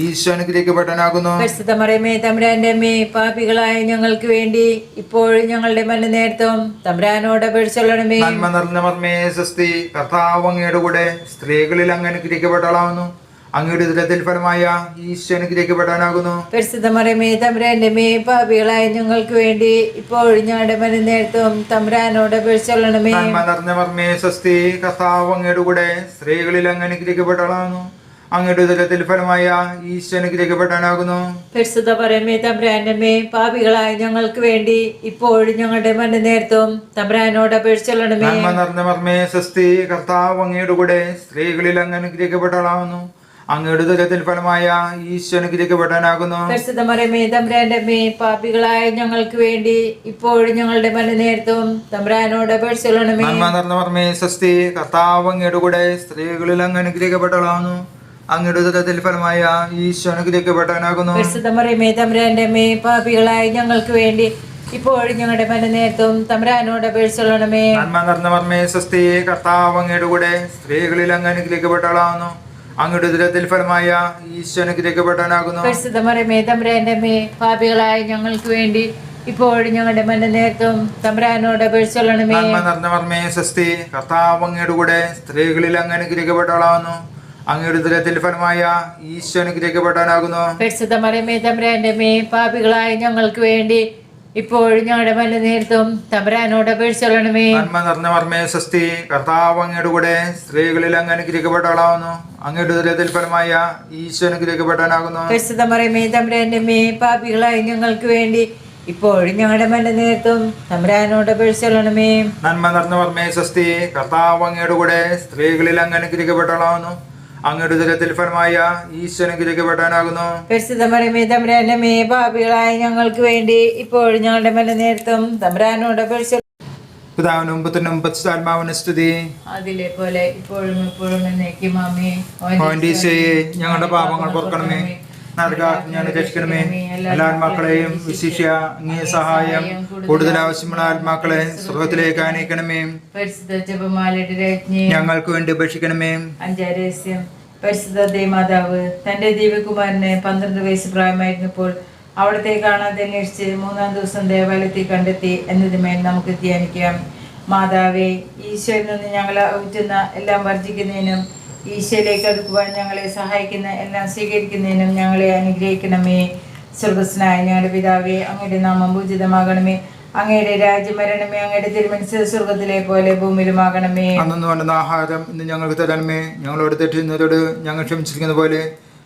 ഈശോ അനുഗ്രഹിക്കപ്പെട്ടവനാകുന്നു. പരിശുദ്ധ മറിയമേ, തമ്പുരാന്റെ അമ്മേ, പാപികളായ ഞങ്ങൾക്ക് വേണ്ടി ഇപ്പോഴും ഞങ്ങളുടെ മനനേരത്തും തമ്പുരാനോട് അപേക്ഷിച്ചൊള്ളണമേ. നന്മ നിറഞ്ഞ മറിയമേ, സ്വസ്തി. കർത്താവ് അങ്ങയുടെ കൂടെ സ്ത്രീകളിൽ അങ്ങ് അനുഗ്രഹിക്കപ്പെട്ടവളാകുന്നു. അങ്ങയുടെ ഉദരത്തിൽ ഫലമായ ഈശോ അനുഗ്രഹിക്കപ്പെട്ടവനാകുന്നു. പരിശുദ്ധ മറിയമേ, തമ്പുരാന്റെ അമ്മേ, പാപികളായ ഞങ്ങൾക്ക് വേണ്ടി ഇപ്പോഴും ഞങ്ങളുടെ മനനേരത്തും തമ്പുരാനോട് അപേക്ഷിച്ചൊള്ളണമേ. നന്മ നിറഞ്ഞ മറിയമേ, സ്വസ്തി. കർത്താവ് അങ്ങയുടെ കൂടെ സ്ത്രീകളിൽ അങ്ങ് അനുഗ്രഹിക്കപ്പെട്ടവളാകുന്നു. അങ്ങയുടെ ഉദരത്തിൽ ഫലമായ ഈശോ അനുഗ്രഹിക്കപ്പെട്ടവനാകുന്നു. പരിശുദ്ധ മറിയമേ, തമ്പുരാന്റെ അമ്മേ, പാപികളായ ഞങ്ങൾക്ക് വേണ്ടി ഇപ്പോഴും ഞങ്ങളുടെ മനനേരത്തും തമ്പുരാനോട് അപേക്ഷിച്ചൊള്ളണമേ. നന്മ നിറഞ്ഞ മറിയമേ, സ്വസ്തി. കർത്താവ് അങ്ങയുടെ കൂടെ സ്ത്രീകളിൽ അങ്ങ് അനുഗ്രഹിക്കപ്പെട്ടവളാകുന്നു. അങ്ങയുടെ ഉദരത്തിൽ ഫലമായ ഈശോ അനുഗ്രഹിക്കപ്പെട്ടവനാകുന്നു. പരിശുദ്ധ മറിയമേ, തമ്പുരാന്റെ അമ്മേ, പാപികളായ ഞങ്ങൾക്ക് വേണ്ടി ഇപ്പോഴും ഞങ്ങളുടെ മനനേരത്തും തമ്പുരാനോട് അപേക്ഷിച്ചൊള്ളണമേ. നന്മ നിറഞ്ഞ മറിയമേ, സ്വസ്തി. കർത്താവ് അങ്ങയുടെ കൂടെ സ്ത്രീകളിൽ അങ്ങ് അനുഗ്രഹിക്കപ്പെട്ടവളാകുന്നു. അങ്ങയുടെ ഉദരത്തിൽ ഫലമായ ഈശോ അനുഗ്രഹിക്കപ്പെട്ടവനാകുന്നു. പരിശുദ്ധ മറിയമേ, തമ്പുരാന്റെ അമ്മേ, പാപികളായ ഞങ്ങൾക്ക് വേണ്ടി ഇപ്പോഴും ഞങ്ങളുടെ മനനേരത്തും തമ്പുരാനോട് അപേക്ഷിച്ചൊള്ളണമേ. നന്മ നിറഞ്ഞ മറിയമേ, സ്വസ്തി. കർത്താവ് അങ്ങയുടെ കൂടെ സ്ത്രീകളിൽ അങ്ങ് അനുഗ്രഹിക്കപ്പെട്ടവളാകുന്നു. അങ്ങയുടെ ഉദരത്തിൽ ഫലമായ ഈശോ അനുഗ്രഹിക്കപ്പെട്ടവനാകുന്നു. പരിശുദ്ധ മറിയമേ, തമ്പുരാന്റെ അമ്മേ, പാപികളായ ഞങ്ങൾക്ക് വേണ്ടി ഇപ്പോഴും ഞങ്ങളുടെ മനനേരത്തും തമ്പുരാനോട് അപേക്ഷിച്ചൊള്ളണമേ. നന്മ നിറഞ്ഞ മറിയമേ, സ്വസ്തി. കർത്താവ് അങ്ങയുടെ കൂടെ സ്ത്രീകളിൽ അങ്ങ് അനുഗ്രഹിക്കപ്പെട്ടവളാകുന്നു. അങ്ങയുടെ ഉദരത്തിൽ ഫലമായ ഈശോ അനുഗ്രഹിക്കപ്പെട്ടവനാകുന്നു. പരിശുദ്ധ മറിയമേ, തമ്പുരാന്റെ അമ്മേ, പാപികളായ ഞങ്ങൾക്ക് വേണ്ടി ഇപ്പോഴും ഞങ്ങളുടെ മനനേരത്തും തമ്പുരാനോട് അപേക്ഷിച്ചൊള്ളണമേ. നന്മ നിറഞ്ഞ മറിയമേ, സ്വസ്തി. കർത്താവ് അങ്ങയുടെ കൂടെ സ്ത്രീകളിൽ അങ്ങ് അനുഗ്രഹിക്കപ്പെട്ടവളാകുന്നു. അങ്ങയുടെ ഉദരത്തിൽ ഫലമായ ഈശോ അനുഗ്രഹിക്കപ്പെട്ടവനാകുന്നു. പരിശുദ്ധ മറിയമേ, തമ്പുരാന്റെ അമ്മേ, പാപികളായ ഞങ്ങൾക്ക് വേണ്ടി ഇപ്പോഴും ഞങ്ങളുടെ മനനേരത്തും തമ്പുരാനോട് അപേക്ഷിച്ചൊള്ളണമേ. നന്മ നിറഞ്ഞ മറിയമേ, സ്വസ്തി. കർത്താവ് അങ്ങയുടെ കൂടെ സ്ത്രീകളിൽ അങ്ങ് അനുഗ്രഹിക്കപ്പെട്ടവളാകുന്നു. അങ്ങയുടെ ഉദരത്തിൽ ഫലമായ ഈശോ അനുഗ്രഹിക്കപ്പെട്ടവനാകുന്നു. പരിശുദ്ധ മറിയമേ, തമ്പുരാന്റെ അമ്മേ, പാപികളായ ഞങ്ങൾക്ക് വേണ്ടി ഇപ്പോഴും ഞങ്ങളുടെ മനനേരത്തും തമ്പുരാനോട് അപേക്ഷിച്ചു. പിതാവിനും പുത്രനും പരിശുദ്ധാത്മാവിനും സ്തുതി. അതിലെ പോലെ ഇപ്പോഴും എപ്പോഴും എന്നേക്കും ആമേൻ. ഈശോയെ, ഞങ്ങളുടെ പാപങ്ങൾ പൊറുക്കണമേ. നരകാജ്ഞാനെ രക്ഷിക്കണമേ. എല്ലാ ആത്മാക്കളെയും വിശിഷ്യ അങ്ങേ സഹായം കൂടുതൽ ആവശ്യമുള്ള ആത്മാക്കളെ സ്വർഗത്തിലേക്ക് ആനയിക്കണമേ. പരിശുദ്ധ ജപമാലയുടെ രജ്ഞി ഞങ്ങൾക്ക് വേണ്ടി അപേക്ഷിക്കണമേ. അഞ്ചാരഹസ്യം. പരിശുദ്ധ ദേവമാതാവ് തന്റെ ദിവ്യകുമാരന് 12 വയസ്സ് പ്രായമായിരുന്നപ്പോൾ അവിടത്തെ കാണാതെ അന്വേഷിച്ച് 3-ാം ദിവസം ദേവാലയത്തിൽ കണ്ടെത്തി എന്നതിന്മേൽ നമുക്ക് ധ്യാനിക്കാം. മാതാവേ, ഈശോയിൽ നിന്ന് ഞങ്ങളെ ഊറ്റുന്ന എല്ലാം വർജിക്കുന്നതിനും ഈശോയിലേക്ക് അടുക്കുവാൻ ഞങ്ങളെ സഹായിക്കുന്ന എല്ലാം സ്വീകരിക്കുന്നതിനും ഞങ്ങളെ അനുഗ്രഹിക്കണമേ. സ്വർഗസ്നായ ഞങ്ങളുടെ പിതാവേ, അങ്ങയുടെ നാമം പൂജിതമാകണമേ. അങ്ങയുടെ രാജ്യം വരണമേ. അങ്ങയുടെ തിരുമനസ്സ് സ്വർഗത്തിലെ പോലെ ഭൂമിയിലുമാകണമേ. അന്നു വേണ്ടുന്ന ആഹാരം ഇന്ന് ഞങ്ങൾക്ക് തരണമേ. ഞങ്ങളോട് തെറ്റുന്നവരോട് ഞങ്ങൾ ക്ഷമിച്ചിരിക്കുന്ന പോലെ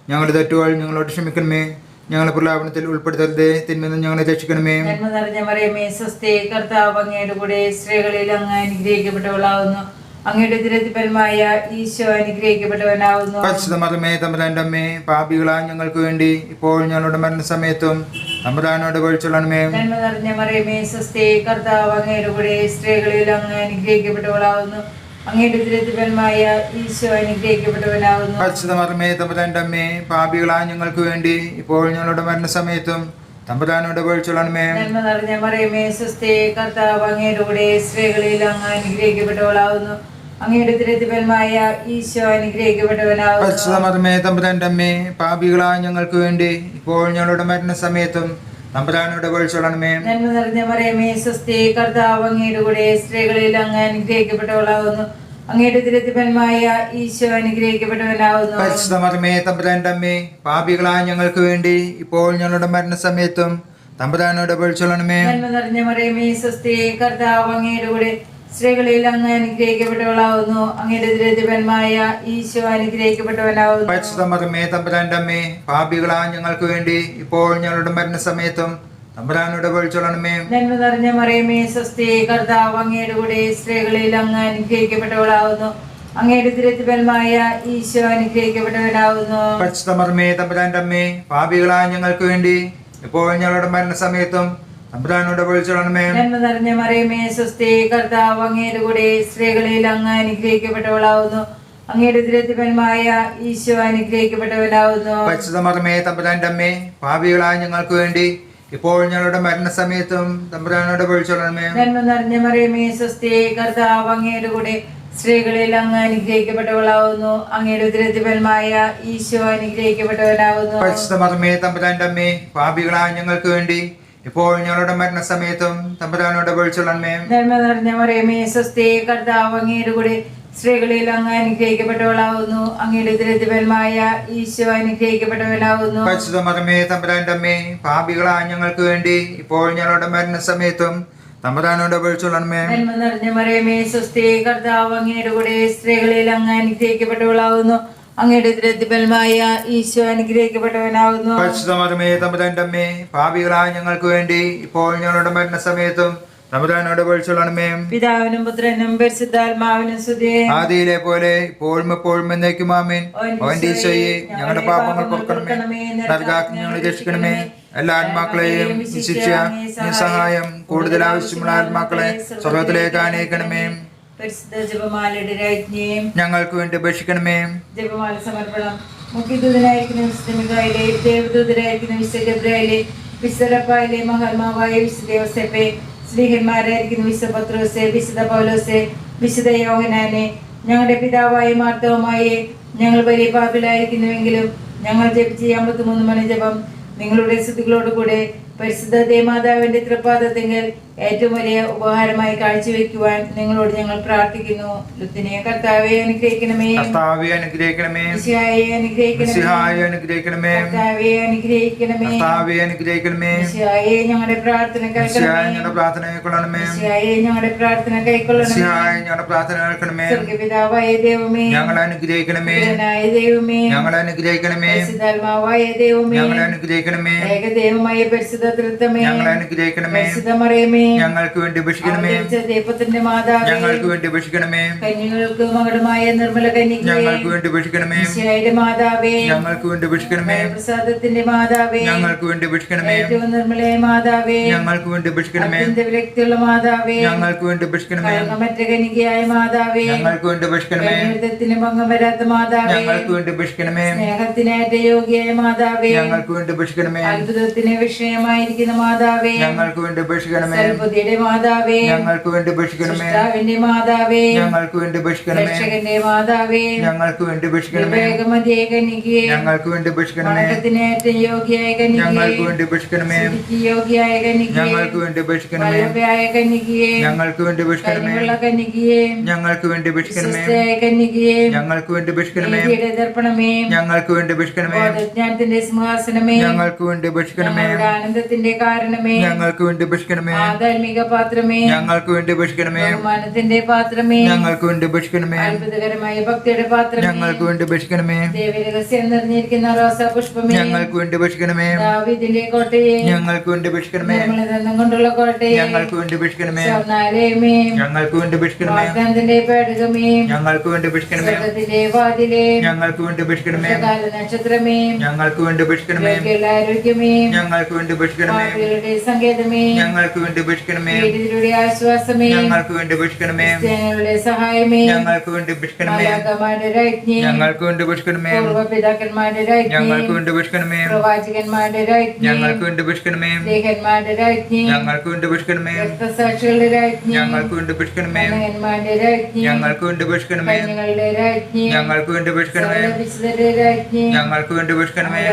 ഞങ്ങളുടെ തെറ്റുകൾ ഞങ്ങളോട് ക്ഷമിക്കണമേ. ഞങ്ങളെ പ്രലാപനത്തിൽ ഉൾപ്പെടുത്തരുതേ, തിന്മയിൽ നിന്ന് ഞങ്ങളെ രക്ഷിക്കണമേ. നന്മ നിറഞ്ഞ മറിയമേ, സ്വസ്തി. കർത്താവ് അങ്ങയുടെ കൂടെ സ്ത്രീകളിൽ അങ്ങ് അനുഗ്രഹിക്കപ്പെട്ടവളാവുന്നു. അങ്ങയുടെ ഉദരത്തിൽ ഫലമായ ഈശോ അനുഗ്രഹിക്കപ്പെട്ടവനാവുന്നു. പരിശുദ്ധ മറിയമേ, തമ്പുരാന്റെ അമ്മേ, പാപികളായ ഞങ്ങൾക്ക് വേണ്ടി ഇപ്പോൾ ഞങ്ങളുടെ മരണസമയത്തും തമ്പുരാനോട് അപേക്ഷിച്ചുകൊള്ളണമേ. നന്മ നിറഞ്ഞ മറിയമേ, സ്വസ്തി. കർത്താവ് അങ്ങയുടെ കൂടെ സ്ത്രീകളിൽ അങ്ങ് അനുഗ്രഹിക്കപ്പെട്ടവളാവുന്നു. അങ്ങയുടെ ഉദരത്തിൽ ഫലമായ ഈശോ അനുഗ്രഹിക്കപ്പെട്ടവനാവുന്നു. പരിശുദ്ധ മറിയമേ, തമ്പുരാന്റെ അമ്മേ, പാപികളായ ഞങ്ങൾക്ക് വേണ്ടി ഇപ്പോൾ ഞങ്ങളുടെ മരണസമയത്തും തമ്പുരാനോട് അപേക്ഷിച്ചുകൊള്ളണമേ. നന്മ നിറഞ്ഞ മറിയമേ, സ്വസ്തി. കർത്താവ് അങ്ങയുടെ കൂടെ സ്ത്രീകളിൽ അങ്ങ് അനുഗ്രഹിക്കപ്പെട്ടവളാവുന്നു. അങ്ങയുടെ ഉദരത്തിൽ ഫലമായ ഈശോ അനുഗ്രഹിക്കപ്പെട്ടവനാവുന്നു. പരിശുദ്ധ മറിയമേ, തമ്പുരാന്റെ അമ്മേ, പാപികളായ ഞങ്ങൾക്ക് വേണ്ടി ഇപ്പോൾ ഞങ്ങളുടെ മരണസമയത്തും തമ്പുരാനോട് അപേക്ഷിച്ചുകൊള്ളണമേ. നന്മ നിറഞ്ഞ മറിയമേ, സ്വസ്തി. കർത്താവ് അങ്ങയുടെ കൂടെ സ്ത്രീകളിൽ അങ്ങ് അനുഗ്രഹിക്കപ്പെട്ടവളാവുന്നു. അങ്ങയുടെ ഉദരത്തിൽ ഫലമായ ഈശോ അനുഗ്രഹിക്കപ്പെട്ടവനാവുന്നു. പരിശുദ്ധ മറിയമേ, തമ്പുരാന്റെ അമ്മേ, പാപികളായ ഞങ്ങൾക്ക് വേണ്ടി ഇപ്പോൾ ഞങ്ങളുടെ മരണസമയത്തും തമ്പുരാനോട് അപേക്ഷിച്ചോളണമേ. നന്മ നിറഞ്ഞ മറിയമേ സ്വസ്തി, കർത്താവ് അങ്ങയുടെ കൂടെ സ്ത്രീകളിൽ അങ്ങ് അനുഗ്രഹിക്കപ്പെട്ടവളാവുന്നു. അങ്ങയുടെ ദുരിതഫലമായ ഈശോ അനുഗ്രഹിക്കപ്പെട്ടവനാവുന്നു. പരിശുദ്ധ മറിയമേ തമ്പുരാന്റെ അമ്മേ, പാപികളായ ഞങ്ങൾക്ക് വേണ്ടി ഇപ്പോൾ ഞങ്ങളുടെ മരണസമയത്തും തമ്പുരാനോട് അപേക്ഷിച്ചോളണമേ. നന്മ നിറഞ്ഞ മറിയമേ സ്വസ്തി, കർത്താവ് അങ്ങയുടെ കൂടെ സ്ത്രീകളിൽ അങ്ങ് അനുഗ്രഹിക്കപ്പെട്ടവളാവുന്നു. അങ്ങയുടെ ദുരിതഫലമായ ഈശോ അനുഗ്രഹിക്കപ്പെട്ടവനാവുന്നു. പരിശുദ്ധ മറിയമേ തമ്പുരാന്റെ അമ്മേ, പാപികളായ ഞങ്ങൾക്ക് വേണ്ടി ഇപ്പോൾ ഞങ്ങളുടെ മരണസമയത്തും തമ്പുരാനോട് അപേക്ഷിച്ചോളണമേ. നന്മ നിറഞ്ഞ മറിയമേ സ്വസ്തി, കർത്താവ് അങ്ങയുടെ കൂടെ സ്ത്രീകളിൽ അങ്ങ് അനുഗ്രഹിക്കപ്പെട്ടവളാവുന്നു. അങ്ങയുടെ ദുരിതഫലമായ ഈശോ അനുഗ്രഹിക്കപ്പെട്ടവനാവുന്നു. പരിശുദ്ധ മറിയമേ തമ്പുരാന്റെ അമ്മേ, പാപികളായ ഞങ്ങൾക്ക് വേണ്ടി ഇപ്പോൾ ഞങ്ങളുടെ മരണസമയത്തും തമ്പുരാനോട് അപേക്ഷിച്ചോളണമേ. നന്മ നിറഞ്ഞ മറിയമേ സ്വസ്തി, കർത്താവ് അങ്ങയുടെ കൂടെ സ്ത്രീകളിൽ അങ്ങ് അനുഗ്രഹിക്കപ്പെട്ടവളാവുന്നു. അങ്ങയുടെ ദുരിതഫലമായ ഈശോ അനുഗ്രഹിക്കപ്പെട്ടവനാവുന്നു. പരിശുദ്ധ മറിയമേ തമ്പുരാന്റെ അമ്മേ, പാപികളായ ഞങ്ങൾക്ക് വേണ്ടി ഇപ്പോൾ ഞങ്ങളുടെ മരണസമയത്തും തമ്പുരാനോട് അപേക്ഷിച്ചോളണമേ. നന്മ നിറഞ്ഞ മറിയമേ സ്വസ്തി, കർത്താവ് അങ്ങയുടെ കൂടെ സ്ത്രീകളിൽ അങ്ങ് അനുഗ്രഹിക്കപ്പെട്ടവളാവുന്നു. അങ്ങയുടെ ദുരിതഫലമായ ഈശോ അനുഗ്രഹിക്കപ്പെട്ടവനാവുന്നു. പരിശുദ്ധ മറിയമേ തമ്പുരാന്റെ അമ്മേ, പാപികളായ ഞങ്ങൾക്ക് വേണ്ടി ഇപ്പോൾ ഞങ്ങളുടെ മരണസമയത്തും തമ്പുരാനോട് അപേക്ഷിച്ചോളണമേ. നന്മ നിറഞ്ഞ മറിയമേ സ്വസ്തി, കർത്താവ് അങ്ങയുടെ കൂടെ സ്ത്രീകളിൽ അങ്ങ് അനുഗ്രഹിക്കപ്പെട്ടവളാവുന്നു. അങ്ങയുടെ ദുരിതഫലമായ ഈശോ അനുഗ്രഹിക്കപ്പെട്ടവനാവുന്നു. പരിശുദ്ധ മറിയമേ തമ്പുരാന്റെ അമ്മേ, പാപികളായ ഞങ്ങൾക്ക് വേണ്ടി ഇപ്പോൾ ഞങ്ങളുടെ മരണസമയത്തും തമ്പുരാനോട് അപേക്ഷിച്ചോളണമേ. പിതാവിനും പുത്രനും പരിശുദ്ധാത്മാവിനും സ്തുതി. ആദിയിലെ പോലെ ഇപ്പോഴും എപ്പോഴും എന്നേക്കും ആമേൻ. ഓന്റെ ഈശോയെ ഞങ്ങളുടെ പാപങ്ങൾ പൊറുക്കണമേ, നരകാഗ്നി ഞങ്ങളെ രക്ഷിക്കണമേ. എല്ലാ ആത്മാക്കളെയും ശിക്ഷ സഹായം കൂടുതൽ ആവശ്യമുള്ള ആത്മാക്കളെ സ്വർഗ്ഗത്തിലേക്ക് ആനയിക്കണമേ. പരിശുദ്ധ ജപമാലയുടെ രാജ്ഞിയും ഞങ്ങൾക്ക് വേണ്ടി അപേക്ഷിക്കണമേ. ജപമാല സമർപ്പണം. മുഖ്യദൂതനായിരിക്കുന്ന വിശുദ്ധ മിഖായേലേ, ദേവദൂതനായിരിക്കുന്ന വിശുദ്ധ ഗബ്രിയേലേ, വിശുദ്ധ റഫായേലേ, മഹാത്മാവായ വിശുദ്ധ യോസേപ്പേ, സ്ലീഹന്മാരായിരിക്കുന്ന വിശുദ്ധ പത്രോസേ, വിശുദ്ധ പൗലോസേ, വിശുദ്ധ യോഹന്നാനെ, ഞങ്ങളുടെ പിതാവായ മാർത്തോമായെ, ഞങ്ങൾ വലിയ പാപിലായിരിക്കുന്നുവെങ്കിലും ഞങ്ങൾ ജപിച്ച 53 മണി ജപം നിങ്ങളുടെ സ്തുതികളോടുകൂടെ പരിശുദ്ധ ദേവമാതാവിന്റെ തൃപ്പാദത്തിങ്കൽ ഏറ്റവും വലിയ ഉപഹാരമായി കാഴ്ചവെക്കുവാൻ നിങ്ങളോട് ഞങ്ങൾ പ്രാർത്ഥിക്കുന്നു. ലുത്തിനെ കർത്താവെ അനുഗ്രഹിക്കണമേ. കർത്താവെ അനുഗ്രഹിക്കണമേ. മിശിഹായെ അനുഗ്രഹിക്കണമേ. മിശിഹായെ അനുഗ്രഹിക്കണമേ. കർത്താവെ അനുഗ്രഹിക്കണമേ. കർത്താവെ അനുഗ്രഹിക്കണമേ. മിശിഹായെ ഞങ്ങളുടെ പ്രാർത്ഥന മിശിഹായെ കേൾക്കണമേ. ഞങ്ങളുടെ പ്രാർത്ഥന കേൾക്കണമേ. മിശിഹായെ ഞങ്ങളുടെ പ്രാർത്ഥന കൈക്കൊള്ളണമേ. മിശിഹായെ ഞങ്ങളുടെ പ്രാർത്ഥന കേൾക്കണമേ. സ്വർഗ്ഗപിതാവായ ദൈവമേ, ഞങ്ങളെ അനുഗ്രഹിക്കണമേ. പുത്രനായ ദൈവമേ, ഞങ്ങളെ അനുഗ്രഹിക്കണമേ. പരിശുദ്ധാത്മാവായ ദൈവമേ, ഞങ്ങളെ അനുഗ്രഹിക്കണമേ. ഏകദൈവമായ പരിശുദ്ധ തൃത്വമേ, ഞങ്ങളെ അനുഗ്രഹിക്കണമേ. പരിശുദ്ധ മറിയമേ, ഞങ്ങൾക്ക് വേണ്ടി അപേക്ഷിക്കണമേ. ദൈവത്തിന്റെ മാതാവേ, ഞങ്ങൾക്ക് വേണ്ടി അപേക്ഷിക്കണമേ. കന്യകൾക്ക് മകളുമായ നിർമ്മല കന്യകേ, ഞങ്ങൾക്ക് വേണ്ടി അപേക്ഷിക്കണമേ. മിശിഹായുടെ മാതാവേ, ഞങ്ങൾക്ക് വേണ്ടി അപേക്ഷിക്കണമേ. പ്രസാദത്തിന്റെ മാതാവേ, ഞങ്ങൾക്ക് വേണ്ടി അപേക്ഷിക്കണമേ. ഏറ്റവും നിർമ്മലയായ മാതാവേ, ഞങ്ങൾക്ക് വേണ്ടി അപേക്ഷിക്കണമേ. അത്യന്ത വിരക്തിയുള്ള മാതാവേ, ഞങ്ങൾക്ക് വേണ്ടി അപേക്ഷിക്കണമേ. കളങ്കമറ്റ കന്യകയായ മാതാവേ, ഞങ്ങൾക്ക് വേണ്ടി അപേക്ഷിക്കണമേ. കന്യകത്വത്തിന് ഭംഗം വരാത്ത മാതാവേ, ഞങ്ങൾക്ക് വേണ്ടി അപേക്ഷിക്കണമേ. സ്നേഹത്തിനേറ്റ യോഗ്യയായ മാതാവേ, ഞങ്ങൾക്ക് വേണ്ടി അപേക്ഷിക്കണമേ. അത്ഭുതത്തിന് വിഷയമായിരിക്കുന്ന മാതാവേ, ഞങ്ങൾക്ക് വേണ്ടി അപേക്ഷിക്കണമേ. സൽബുദ്ധിയുടെ മാതാവേ, ഞങ്ങൾക്ക് വേണ്ടി അപേക്ഷിക്കണമേ. സൃഷ്ടാവിന്റെ മാതാവേ, ഞങ്ങൾക്ക് വേണ്ടി അപേക്ഷിക്കണമേ. രക്ഷകന്റെ മാതാവേ, ഞങ്ങൾക്ക് വേണ്ടി അപേക്ഷിക്കണമേ. വിവേകമതിയായ കന്യകയെ, ഞങ്ങൾക്ക് വേണ്ടി അപേക്ഷിക്കണമേ. വണക്കത്തിനേറ്റ യോഗ്യയായ ഞങ്ങൾക്ക് കന്യകയെ, വേണ്ടി അപേക്ഷിക്കണമേ. സ്തുതിക്ക് യോഗ്യയായ കന്യകയെ, ഞങ്ങൾക്ക് വേണ്ടി അപേക്ഷിക്കണമേ. വല്ലഭയായ കന്യകയെ, ഞങ്ങൾക്ക് വേണ്ടി അപേക്ഷിക്കണമേ. കനിവുള്ള കന്യകയെ, ഞങ്ങൾക്ക് വേണ്ടി അപേക്ഷിക്കണമേ. വിശ്വസ്തയായ കന്യകയെ, ഞങ്ങൾക്ക് വേണ്ടി അപേക്ഷിക്കണമേ. നീതിയുടെ ദർപ്പണമേ, ഞങ്ങൾക്ക് വേണ്ടി അപേക്ഷിക്കണമേ. ബോധജ്ഞാനത്തിന്റെ സിംഹാസനമേ, ഞങ്ങൾക്ക് വേണ്ടി അപേക്ഷിക്കണമേ. ഞങ്ങളുടെ ആനന്ദത്തിന്റെ കാരണമേ, ഞങ്ങൾക്ക് വേണ്ടി അപേക്ഷിക്കണമേ. ആധാർമിക പാത്രമേ, ഞങ്ങൾക്ക് വേണ്ടി അപേക്ഷിക്കണമേ. ബഹുമാനത്തിന്റെ പാത്രമേ, ഞങ്ങൾക്ക് വേണ്ടി അപേക്ഷിക്കണമേ. അത്ഭുതകരമായ ഭക്തിയുടെ പാത്രമേ, ഞങ്ങൾക്ക് വേണ്ടി അപേക്ഷിക്കണമേ. ദേവരഹസ്യം നിറഞ്ഞിരിക്കുന്ന റോസാ പുഷ്പമേ, ഞങ്ങൾക്ക് വേണ്ടി അപേക്ഷിക്കണമേ. ദാവീദിന്റെ കോട്ടയെ, ഞങ്ങൾക്ക് വേണ്ടി അപേക്ഷിക്കണമേ. നിർമ്മലദന്തം കൊണ്ടുള്ള കോട്ടയെ, ഞങ്ങൾക്ക് വേണ്ടി അപേക്ഷിക്കണമേ. സ്വർണ്ണാലയമേ, ഞങ്ങൾക്ക് വേണ്ടി അപേക്ഷിക്കണമേ. വാഗ്ദാനത്തിന്റെ പേടകമേ, ഞങ്ങൾക്ക് വേണ്ടി അപേക്ഷിക്കണമേ. സ്വർഗ്ഗത്തിന്റെ വാതിലേ, ഞങ്ങൾക്ക് വേണ്ടി അപേക്ഷിക്കണമേ. കാല നക്ഷത്രമേ, ഞങ്ങൾക്ക് വേണ്ടി അപേക്ഷിക്കണമേ. യോഗ്യയുള്ള ആരോഗ്യമേ, ഞങ്ങൾക്ക് വേണ്ടി അപേക്ഷിക്കണമേ. പാപികളുടെ സങ്കേതമേ, ഞങ്ങൾക്ക് വേണ്ടി അപേക്ഷിക്കണമേ. പീഡിതരുടെ ആശ്വാസമേ, ഞങ്ങൾക്ക് വേണ്ടി അപേക്ഷിക്കണമേ. ക്രിസ്ത്യാനികളുടെ സഹായമേ, ഞങ്ങൾക്ക് വേണ്ടി അപേക്ഷിക്കണമേ. മാലാഖമാരുടെ രാജ്ഞി, ഞങ്ങൾക്ക് വേണ്ടി അപേക്ഷിക്കണമേ. പൂർവ്വപിതാക്കന്മാരുടെ രാജ്ഞി, ഞങ്ങൾക്ക് വേണ്ടി അപേക്ഷിക്കണമേ. പ്രവാചകന്മാരുടെ രാജ്ഞി, ഞങ്ങൾക്ക് വേണ്ടി അപേക്ഷിക്കണമേ. ലേഖന്മാരുടെ രാജ്ഞി, ഞങ്ങൾക്ക് വേണ്ടി അപേക്ഷിക്കണമേ. രക്തസാക്ഷികളുടെ രാജ്ഞി, ഞങ്ങൾക്ക് വേണ്ടി അപേക്ഷിക്കണമേ. കന്യകന്മാരുടെ രാജ്ഞി, ഞങ്ങൾക്ക് വേണ്ടി അപേക്ഷിക്കണമേ. കന്യകളുടെ രാജ്ഞി, ഞങ്ങൾക്ക് വേണ്ടി അപേക്ഷിക്കണമേ. വിശുദ്ധരുടെ രാജ്ഞി, ഞങ്ങൾക്ക് വേണ്ടി അപേക്ഷിക്കണമേ.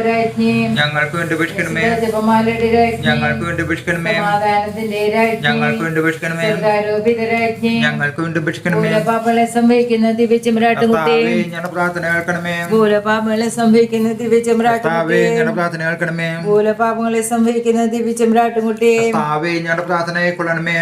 രാജ്ഞി, ഞങ്ങൾക്ക് വേണ്ടി അപേക്ഷിക്കണമേ. ജപമാലയുടെ രാജ്ഞി, ഞങ്ങൾക്ക് വേണ്ടി അപേക്ഷിക്കണമേ. സമാധാനത്തിന്റെ അതിന്റെ രാജ്ഞി, ഞങ്ങൾക്ക് വേണ്ടി അപേക്ഷിക്കണമേ. സ്വർഗ്ഗാരോപിത രാജ്ഞി, ഞങ്ങൾക്ക് വേണ്ടി അപേക്ഷിക്കണമേ. ഭൂലപാപങ്ങളെ സംഭവിക്കുന്ന ദിവ്യചെമ്പ്രാട്ടുകുട്ടി, കർത്താവേ, ഞങ്ങളുടെ പ്രാർത്ഥന കേൾക്കണമേ. ഭൂലപാപങ്ങളെ സംഭവിക്കുന്ന ദിവ്യചെമ്പ്രാട്ടുകുട്ടി, കർത്താവേ, ഞങ്ങളുടെ പ്രാർത്ഥന കേൾക്കണമേ. ഭൂലപാപങ്ങളെ സംഭവിക്കുന്ന ദിവ്യചെമ്പ്രാട്ടുകുട്ടി, കർത്താവേ, ഞങ്ങളുടെ പ്രാർത്ഥന കേൾക്കണമേ.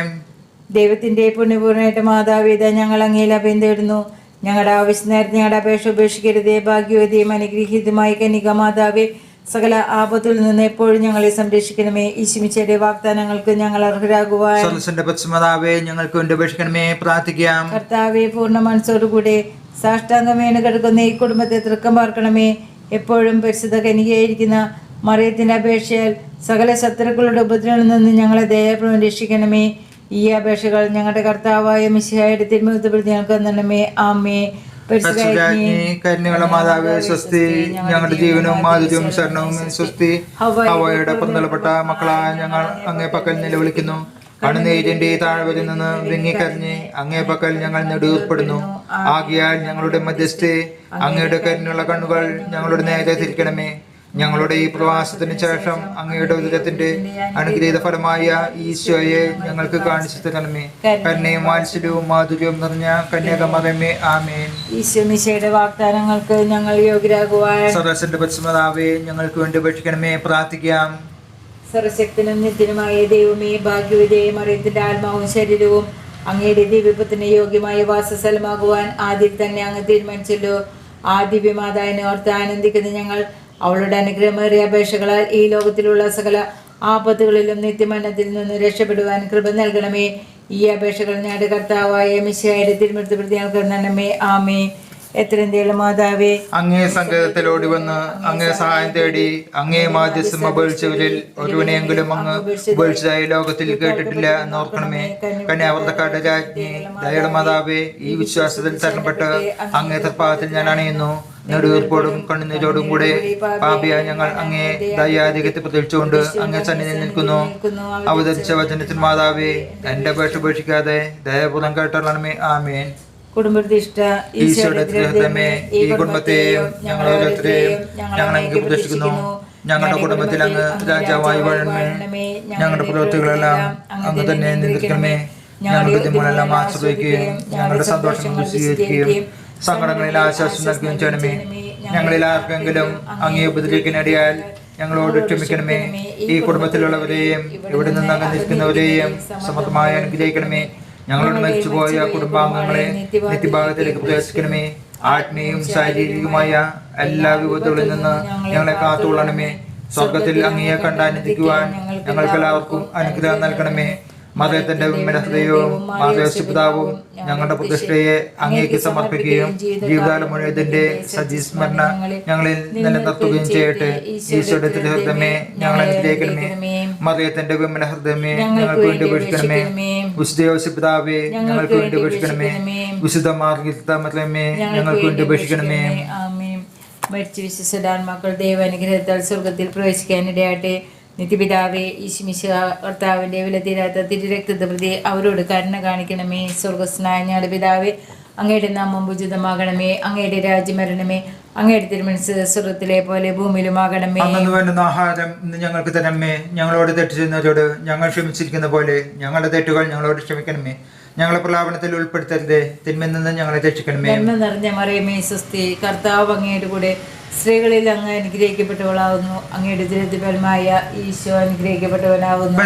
ദൈവത്തിന്റെ പുണ്യപൂർണ്ണയായിട്ട് മാതാപിത ഞങ്ങൾ അങ്ങയിൽ അഭയം തേടുന്നു. ഞങ്ങളുടെ ആവശ്യ നേരത്തെ ഞങ്ങളുടെ അപേക്ഷ ഉപേക്ഷിക്കരുതേ. ഭാഗ്യവതിയും അനുഗ്രഹീതമായ കന്യക മാതാവേ, സകല ആപത്തിൽ നിന്ന് എപ്പോഴും ഞങ്ങളെ സംരക്ഷിക്കണമേ. ഈശോമിശിഹായുടെ വാഗ്ദാനങ്ങൾക്ക് ഞങ്ങൾ അർഹരാകുവാൻ സർവ്വസന്റെ പരിശുദ്ധമാതാവേ, ഞങ്ങൾക്ക് വേണ്ടി അപേക്ഷിക്കണമേ. പ്രാർത്ഥിക്കാം. കർത്താവെ, പൂർണ്ണ മനസ്സോടുകൂടെ സാഷ്ടാംഗം വീണ് കിടക്കുന്ന ഈ കുടുംബത്തെ തൃക്കം പാർക്കണമേ. എപ്പോഴും പരിശുദ്ധ കന്യകയായിരിക്കുന്ന മറിയത്തിന്റെ അപേക്ഷയാൽ സകല ശത്രുക്കളുടെ ഉപദ്രവങ്ങളിൽ നിന്ന് ഞങ്ങളെ ദയാപൂർവ്വം രക്ഷിക്കണമേ. ഈ അപേക്ഷകൾ ഞങ്ങളുടെ കർത്താവായ മിശിഹായുടെ തിരുമുഖത്ത് ഞങ്ങൾക്ക് തരണമേ. ആമേ. കന്യകളുടെ മാതാവേ സ്വസ്തി. ഞങ്ങളുടെ ജീവനും മാധുര്യവും ശരണവും സ്വസ്തി. ഹവ്വയുടെ പുറന്തള്ളപ്പെട്ട മക്കളായ ഞങ്ങൾ അങ്ങേ പക്കൽ നിലവിളിക്കുന്നു. കണ്ണുനീരിന്റെ താഴ്വരയിൽ നിന്ന് വിങ്ങിക്കരഞ്ഞ് അങ്ങേ പക്കൽ ഞങ്ങൾ നെടുവേർപ്പെടുന്നു. ആകയാൽ ഞങ്ങളുടെ മധ്യസ്ഥെ അങ്ങയുടെ കരുണയുള്ള കണ്ണുകൾ ഞങ്ങളുടെ നേരെ തിരിക്കണമേ. ഞങ്ങളുടെ ഈ പ്രവാസത്തിന് ശേഷം അങ്ങയുടെ ഉദരത്തിന്റെ അനുഗ്രഹീത ഫലമായ ഈശോയെ ഞങ്ങൾക്ക് കാണിച്ചു തരണമേ. കരുണയും വാത്സല്യവും മാധുര്യവും നിറഞ്ഞ കന്യാകമറിയമേ, ആമേൻ. ഈശോമിശിഹായുടെ വാഗ്ദാനങ്ങൾക്ക് ഞങ്ങൾ യോഗ്യരാകുവാൻ സർവ്വസന്റെ പരിശുദ്ധമാതാവേ, ഞങ്ങൾക്ക് വേണ്ടി അപേക്ഷിക്കണമേ. പ്രാർത്ഥിക്കാം. സർവശക്തനും നിത്യനുമായ ദൈവമേ, ഭാഗ്യവതിയായ മറിയത്തിന്റെ ആത്മാവും ശരീരവും അങ്ങയുടെ ദിവ്യപുത്രന് യോഗ്യമായ വാസസ്ഥലമാകുവാൻ ആദ്യം തന്നെ അങ്ങ് തീരുമാനിച്ചല്ലോ. ആ ദിവ്യമാതാവിനെ ഓർത്ത് ആനന്ദിക്കുന്ന ഞങ്ങൾ അവളുടെ അനുഗ്രഹമേറിയ അപേക്ഷകളാൽ ഈ ലോകത്തിലുള്ള സകല ആപത്തുകളിലും നിത്യമരണത്തിൽ നിന്ന് രക്ഷപ്പെടുവാൻ കൃപ നൽകണമേ. ഈ അപേക്ഷകൾ ഞങ്ങളുടെ കർത്താവായ മിശിഹായുടെ തിരുമുഖത്ത് പ്രതി ഞങ്ങൾക്ക് തരണമേ. ആമേ. എത്രയും മാതാവേ, അങ്ങേ സങ്കേതത്തിലോടി വന്ന് അങ്ങേ സഹായം തേടി അങ്ങേ മാധ്യസ്ഥം അപേക്ഷിച്ചവരിൽ ഒരുവനെയെങ്കിലും അങ്ങ് ഉപേക്ഷിച്ചതായി ലോകത്തിൽ കേട്ടിട്ടില്ല എന്നോർക്കണമേ. കന്യാവർത്തക്കാരുടെ രാജ്ഞി, ദയയുടെ മാതാവേ, ഈ വിശ്വാസത്തിൽ തരണപ്പെട്ട് അങ്ങേ തൃപ്പാദത്തിൽ ഞാൻ അണിയുന്നു. നെടുവീർപ്പോടും കണ്ണുനീരോടും കൂടെ പാപിയായ ഞങ്ങൾ അങ്ങേ ദയാധികത്തെ പ്രതീക്ഷിച്ചുകൊണ്ട് അങ്ങേ സന്നിധിയിൽ നിൽക്കുന്നു. അവതരിച്ച വചനത്തിന് മാതാവേ, എന്റെ അപേക്ഷ ഉപേക്ഷിക്കാതെ ദയപൂർവ്വം കേട്ടോളണമേ. ആമേൻ. കുടുംബപ്രതിഷ്ഠ ഈശോയുടെ ഹൃദയമേ, ഈ കുടുംബത്തെയും ഞങ്ങൾ ഓരോരുത്തരെയും ഞങ്ങൾ അങ്ങ് പ്രതിഷ്ഠിക്കുന്നു. ഞങ്ങളുടെ കുടുംബത്തിൽ അങ്ങ് രാജാവായി വാഴണമേ. ഞങ്ങളുടെ പ്രവൃത്തികളെല്ലാം അങ്ങ് തന്നെ നിയന്ത്രിക്കണമേ. ഞങ്ങളുടെ ബുദ്ധിമുട്ടെല്ലാം ആശ്രയിക്കുകയും ഞങ്ങളുടെ സന്തോഷങ്ങൾ സ്വീകരിക്കുകയും സങ്കടങ്ങളിൽ ആശ്വാസം നൽകുകയും ചെയ്യണമേ. ഞങ്ങളിൽ ആർക്കെങ്കിലും അങ്ങേ ഉപദ്രവിക്കാനിടയാൽ ഞങ്ങളോട് ക്ഷമിക്കണമേ. ഈ കുടുംബത്തിലുള്ളവരെയും ഇവിടെ നിന്ന് അകന്നിരിക്കുന്നവരെയും സമർത്ഥമായി അനുഗ്രഹിക്കണമേ. ഞങ്ങളോട് മരിച്ചുപോയ കുടുംബാംഗങ്ങളെ നിത്യഭാഗത്തിലേക്ക് പ്രവേശിക്കണമേ. ആത്മീയവും ശാരീരികവുമായ എല്ലാ വിപത്തുകളിൽ നിന്ന് ഞങ്ങളെ കാത്തുകൊള്ളണമേ. സ്വർഗത്തിൽ അങ്ങയെ കണ്ടാനന്ദിക്കുവാൻ ഞങ്ങൾക്ക് എല്ലാവർക്കും അനുഗ്രഹം നൽകണമേ. മറിയത്തിന്റെ ഹൃദയവും മാതൃപിതാവും ഞങ്ങളുടെ പ്രതിഷ്ഠയെ അങ്ങേക്ക് സമർപ്പിക്കുകയും ജീവിതകാലം മുഴുവതിന്റെ സജീസ്മരണ ഞങ്ങളിൽ നിലനിർത്തുകയും ചെയ്യട്ടെ. ഈശോയുടെ തിരുഹൃദയമേ, ഞങ്ങളെ അനുഗ്രഹിക്കണമേ. മറിയത്തിന്റെ വിമല ഹൃദയമേ, ഞങ്ങൾക്ക് വേണ്ടി അപേക്ഷിക്കണമേ. വിശുദ്ധ യോസേപ്പ് പിതാവേ, ഞങ്ങൾക്ക് വേണ്ടി അപേക്ഷിക്കണമേ. വിശുദ്ധ മാർഗ്ഗരേത്ത മറിയമേ, ഞങ്ങൾക്ക് വേണ്ടി അപേക്ഷിക്കണമേ. മരിച്ച വിശ്വസദാത്മാക്കൾ ദൈവാനുഗ്രഹത്താൽ സ്വർഗത്തിൽ പ്രവേശിക്കാനിടയാട്ടെ. നിത്യപിതാവേ, ഈശോമിശിഹാ കർത്താവിന്റെ വിലതീരാത്ത തിരുരക്തത്തെ പ്രതി അവരോട് കരുണ കാണിക്കണമേ. സ്വർഗസ്നായ ഞങ്ങളുടെ പിതാവേ, അങ്ങയുടെ നാമം പൂജിതമാകണമേ. അങ്ങയുടെ രാജ്യം വരണമേ. അങ്ങയുടെ തിരുമനസ്സ് സ്വർഗത്തിലെ പോലെ ഭൂമിയിലുമാകണമേ. അന്നു വേണ്ടുന്ന ആഹാരം ഇന്ന് ഞങ്ങൾക്ക് തരണമേ. ഞങ്ങളോട് തെറ്റ് ചെയ്യുന്നവരോട് ഞങ്ങൾ ക്ഷമിച്ചിരിക്കുന്ന പോലെ ഞങ്ങളുടെ തെറ്റുകൾ ഞങ്ങളോട് ക്ഷമിക്കണമേ. ഞങ്ങളെ പ്രലാപനത്തിൽ ഉൾപ്പെടുത്തരുതേ, തിന്മയിൽ നിന്ന് ഞങ്ങളെ രക്ഷിക്കണമേ. നന്മ നിറഞ്ഞ മറിയമേ, സ്വസ്തി. കർത്താവ് അങ്ങയുടെ കൂടെ സ്ത്രീകളിൽ അങ്ങ് അനുഗ്രഹിക്കപ്പെട്ടവളാവുന്നു. അങ്ങയുടെ ദുരിതഫലമായ ഈശോ അനുഗ്രഹിക്കപ്പെട്ടവനാവുന്നു.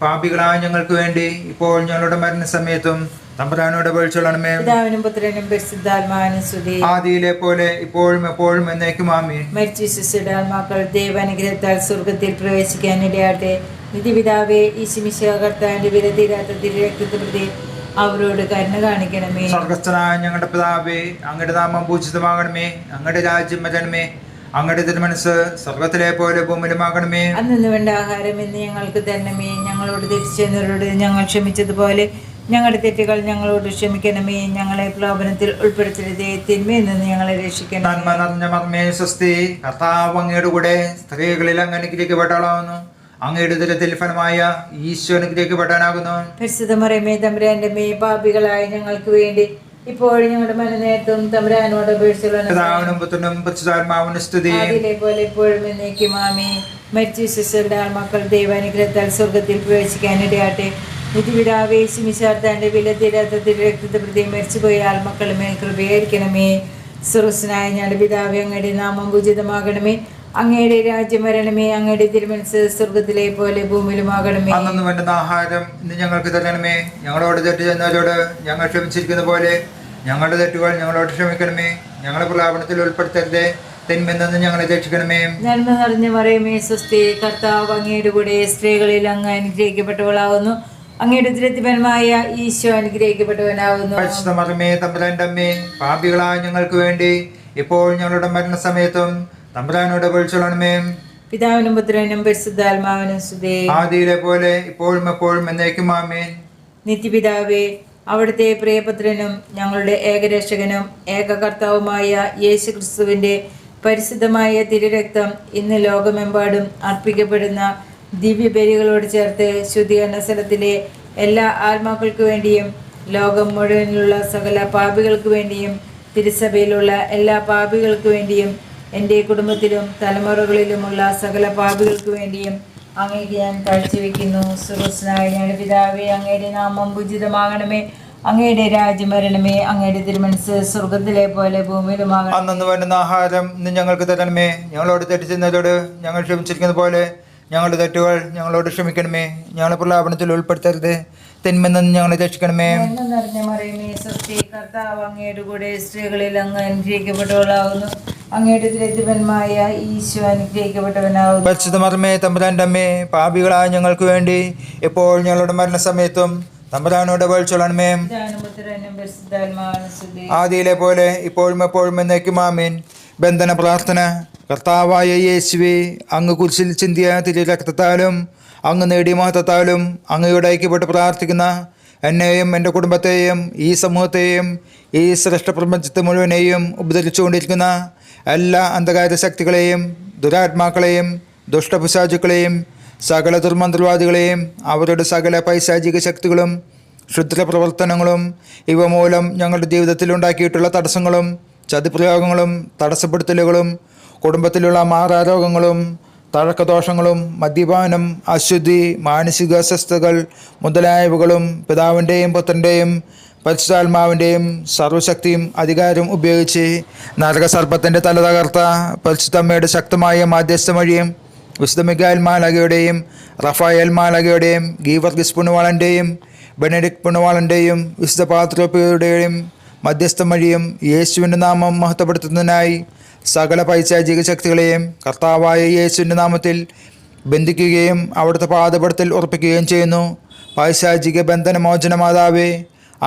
പാപികളായ ഞങ്ങൾക്ക് വേണ്ടി ഇപ്പോൾ ഞങ്ങളുടെ മരണസമയത്തും തമ്പുരാനോട് അപേക്ഷിച്ചുകൊള്ളണമേ. പിതാവിനും പുത്രനും പരിശുദ്ധാത്മാവിനും സ്തുതി. ആദിയിലെ പോലെ ഇപ്പോഴും എപ്പോഴും എന്നേക്കും ആമേൻ. മരിച്ച ശിശുരാത്മാക്കൾ ദൈവാനുഗ്രഹത്താൽ സ്വർഗത്തിൽ പ്രവേശിക്കാനിടയാട്ടെ. നിത്യപിതാവേ, ഈശോമിശിഹാ കർത്താവിന്റെ വിലതീരാത്ത തിരുരക്തത്തെ പ്രതി അവരോട് കരുണ കാണിക്കണമേ. സ്വർഗസ്ഥനായ ഞങ്ങളുടെ പിതാവേ, അങ്ങയുടെ നാമം പൂജിതമാകണമേ. അങ്ങയുടെ രാജ്യം വരണമേ. അങ്ങയുടെ തിരുമനസ്സ് സ്വർഗത്തിലെ പോലെ ഭൂമിയിലുമാകണമേ. അന്നു വേണ്ട ആഹാരം ഇന്ന് ഞങ്ങൾക്ക് തരണമേ. ഞങ്ങളോട് തെറ്റിച്ചവരോട് ഞങ്ങൾ ക്ഷമിച്ചതുപോലെ ഞങ്ങളുടെ തെറ്റുകൾ ഞങ്ങളോട് ക്ഷമിക്കണമേ. ഞങ്ങളെ പ്രലോഭനത്തിൽ ഉൾപ്പെടുത്തരുതേ, തിന്മയിൽ നിന്ന് ഞങ്ങളെ രക്ഷിക്കണം. നന്മ നിറഞ്ഞ മറിയമേ, സ്വസ്തി. കർത്താവ് അങ്ങയുടെ കൂടെ സ്ത്രീകളിൽ അങ്ങ് അനുഗ്രഹിക്കപ്പെട്ടവളാവുന്നു. അങ്ങയുടെ ഉദരത്തിൽ ഫലമായ ഈശോ അനുഗ്രഹിക്കപ്പെടാനാകുന്നു. പരിശുദ്ധ മറിയമേ, തമ്പുരാന്റെ അമ്മേ, പാപികളായ ഞങ്ങൾക്ക് വേണ്ടി ഇപ്പോഴും ഞങ്ങളുടെ മരണനേരത്തും തമ്പുരാനോട് അപേക്ഷിച്ചുകൊള്ളണമേ. പിതാവിനും പുത്രനും പരിശുദ്ധാത്മാവിനും സ്തുതി. ആദിയിലെ പോലെ ഇപ്പോഴും എന്നേക്കും ആമേൻ. മരിച്ച വിശ്വസരുടെ ആത്മാക്കൾ ദൈവാനുഗ്രഹത്താൽ സ്വർഗത്തിൽ പ്രവേശിക്കാനിടയാട്ടെ. നിത്യപിതാവേ, ശിമിശാർത്താന്റെ വിലതീരാത്ത രക്തത്തെ പ്രതി മരിച്ചുപോയ ആത്മാക്കളുടെ മേൽ കൃപയായിരിക്കണമേ. സ്വർഗസ്വനായ ഞങ്ങളുടെ പിതാവേ, അങ്ങയുടെ നാമം പൂജിതമാകണമേ. അങ്ങയുടെ രാജ്യം വരണമേ. അങ്ങയുടെ തിരുമനസ്സ് സ്വർഗത്തിലെ പോലെ ഭൂമിയിലുമാകണമേ. അന്നു വേണ്ടുന്ന ആഹാരം ഇന്ന് ഞങ്ങൾക്ക് തരണമേ. ഞങ്ങളോട് തെറ്റ് ചെയ്യുന്നവരോട് ഞങ്ങൾ ക്ഷമിച്ചിരിക്കുന്ന പോലെ ഞങ്ങളുടെ തെറ്റുകൾ ഞങ്ങളോട് ക്ഷമിക്കണമേ. ഞങ്ങളെ പ്രലാപനത്തിൽ ഉൾപ്പെടുത്തരുതേ, തിന്മയിൽ നിന്ന് ഞങ്ങളെ രക്ഷിക്കണമേ. നന്മ നിറഞ്ഞ മറിയമേ, സ്വസ്തി, കർത്താവ് അങ്ങയുടെ കൂടെ സ്ത്രീകളിൽ അങ്ങ് അനുഗ്രഹിക്കപ്പെട്ടവളാകുന്നു. അങ്ങയുടെ ഉദരത്തിഫലമായ ഈശോ അനുഗ്രഹിക്കപ്പെട്ടവനാകുന്നു. പരിശുദ്ധ മറിയമേ, തമ്പുരാന്റെ അമ്മേ, പാപികളായ ഞങ്ങൾക്ക് വേണ്ടി ഇപ്പോൾ ഞങ്ങളുടെ മരണസമയത്തും തമ്പുരാനോട് അപേക്ഷിക്കണമേ. പിതാവിനും പുത്രനും പരിശുദ്ധാത്മാവിനും സ്തുതി. ആദിയിലെ പോലെ ഇപ്പോഴും എപ്പോഴും എന്നേക്കും ആമേൻ. നിത്യപിതാവേ, അവിടുത്തെ പ്രിയപുത്രനും ഞങ്ങളുടെ ഏകരക്ഷകനും ഏകകർത്താവുമായ യേശു ക്രിസ്തുവിൻ്റെ പരിശുദ്ധമായ തിരുരക്തം ഇന്ന് ലോകമെമ്പാടും അർപ്പിക്കപ്പെടുന്ന ദിവ്യബലികളോട് ചേർത്ത് ശുദ്ധീകരണ സ്ഥലത്തിലെ എല്ലാ ആത്മാക്കൾക്ക് വേണ്ടിയും ലോകം മുഴുവനിലുള്ള സകല പാപികൾക്ക് വേണ്ടിയും തിരുസഭയിലുള്ള എല്ലാ പാപികൾക്ക് വേണ്ടിയും എൻ്റെ കുടുംബത്തിലും തലമുറകളിലുമുള്ള സകല പാപികൾക്ക് വേണ്ടിയും അങ്ങേക്ക് ഞാൻ കാഴ്ചവെക്കുന്നു. സ്വർഗ്ഗസ്ഥനായ ഞങ്ങളുടെ പിതാവേ, അങ്ങയുടെ നാമം പൂജിതമാകണമേ. അങ്ങയുടെ രാജ്യം വരണമേ. അങ്ങയുടെ തിരുമനസ്സ് സ്വർഗത്തിലെ പോലെ ഭൂമിയിലുമാകണമേ. അന്നു വേണ്ടുന്ന ആഹാരം ഇന്ന് ഞങ്ങൾക്ക് തരണമേ. ഞങ്ങളോട് തെറ്റ് ചെയ്യുന്നവരോട് ഞങ്ങൾ ക്ഷമിച്ചിരിക്കുന്ന പോലെ ഞങ്ങളുടെ തെറ്റുകൾ ഞങ്ങളോട് ക്ഷമിക്കണമേ. ഞങ്ങളെ പ്രലാപനത്തിൽ ഉൾപ്പെടുത്തരുത്, തിന്മയിൽ നിന്ന് ഞങ്ങളെ രക്ഷിക്കണമേ. നിറഞ്ഞ മറിയമേ, സ്വസ്തി, കർത്താവ് അങ്ങയുടെ കൂടെ സ്ത്രീകളിൽ അങ്ങ് അനുഗ്രഹിക്കപ്പെട്ടവളാകുന്നു. അങ്ങയുടെ തിരുത്തിഫലമായ ഈശോ അനുഗ്രഹിക്കപ്പെട്ടവനാകുന്നു. പരിശുദ്ധ മറിയമേ, തമ്പുരാന്റെ അമ്മേ, പാപികളായ ഞങ്ങൾക്ക് വേണ്ടി ഇപ്പോൾ ഞങ്ങളുടെ മരണസമയത്തും തമ്പുരാനോട് അപേക്ഷിക്കണമേ. ആദിയിലെ പോലെ ഇപ്പോഴും എപ്പോഴും എന്നേക്കും ആമേൻ. ബന്ധന പ്രാർത്ഥന. കർത്താവായ യേശുവേ, അങ്ങ് കുരിശിൽ ചിന്തിയ തിരു രക്തത്താലും അങ്ങ് നേടിയ മഹത്വത്താലും അങ്ങയോട് ഐക്യപ്പെട്ട് പ്രാർത്ഥിക്കുന്ന എന്നെയും എൻ്റെ കുടുംബത്തെയും ഈ സമൂഹത്തെയും ഈ ശ്രേഷ്ഠ പ്രപഞ്ചത്തെ മുഴുവനെയും ഉപദ്രവിച്ചുകൊണ്ടിരിക്കുന്ന എല്ലാ അന്ധകാര ശക്തികളെയും ദുരാത്മാക്കളെയും ദുഷ്ടപിശാചുക്കളെയും സകല ദുർമന്ത്രവാദികളെയും അവരുടെ സകല പൈശാചിക ശക്തികളും ക്ഷുദ്രപ്രവർത്തനങ്ങളും ഇവ മൂലം ഞങ്ങളുടെ ജീവിതത്തിൽ ഉണ്ടാക്കിയിട്ടുള്ള തടസ്സങ്ങളും ചതിപ്രയോഗങ്ങളും തടസ്സപ്പെടുത്തലുകളും കുടുംബത്തിലുള്ള മാറാരോഗങ്ങളും തഴക്കദോഷങ്ങളും മദ്യപാനം അശുദ്ധി മാനസിക അസ്വസ്ഥതകൾ മുതലായവകളും പിതാവിൻ്റെയും പുത്രൻ്റെയും പരിശുദ്ധാത്മാവിൻ്റെയും സർവശക്തിയും അധികാരവും ഉപയോഗിച്ച് നരകസർപ്പത്തിൻ്റെ തല തകർത്ത പരിശുദ്ധമ്മയുടെ ശക്തമായ മാധ്യസ്ഥം വഴിയും വിശുദ്ധ മിഖായേൽ മാലാഖയുടെയും റഫായേൽ മാലാഖയുടെയും ഗീവർഗീസ് പുണ്യവാളൻ്റെയും ബെനഡിക്ട് പുണ്യവാളൻ്റെയും വിശുദ്ധ പാത്രോപ്പിയുടെയും മധ്യസ്ഥം വഴിയും യേശുവിൻ്റെ നാമം മഹത്വപ്പെടുത്തുന്നതിനായി സകല പൈശാചിക ശക്തികളെയും കർത്താവായ യേശുവിൻ്റെ നാമത്തിൽ ബന്ധിക്കുകയും അവിടുത്തെ പാദപടത്തിൽ ഉറപ്പിക്കുകയും ചെയ്യുന്നു. പൈശാചിക ബന്ധനമോചന മാതാവേ,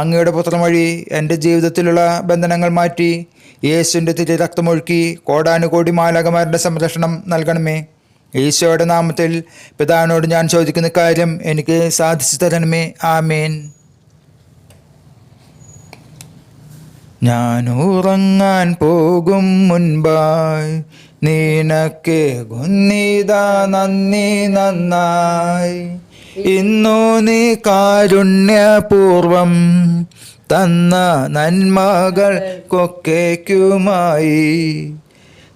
അങ്ങയുടെ പുത്രൻ വഴി എൻ്റെ ജീവിതത്തിലുള്ള ബന്ധനങ്ങൾ മാറ്റി യേശുവിൻ്റെ തിരു രക്തമൊഴുക്കി കോടാനുകോടി മാലാഖമാരുടെ സംരക്ഷണം നൽകണമേ. ഈശോയുടെ നാമത്തിൽ പിതാവിനോട് ഞാൻ ചോദിക്കുന്ന കാര്യം എനിക്ക് സാധിച്ചു തരണമേ. ആമേൻ. ഞാൻ ഉറങ്ങാൻ പോകും മുൻപായി നിനക്ക് ഗുന്നിതാ നന്ദി നന്നായി. ഇന്നു നീ കാരുണ്യപൂർവം തന്ന നന്മകൾക്കൊക്കെക്കുമായി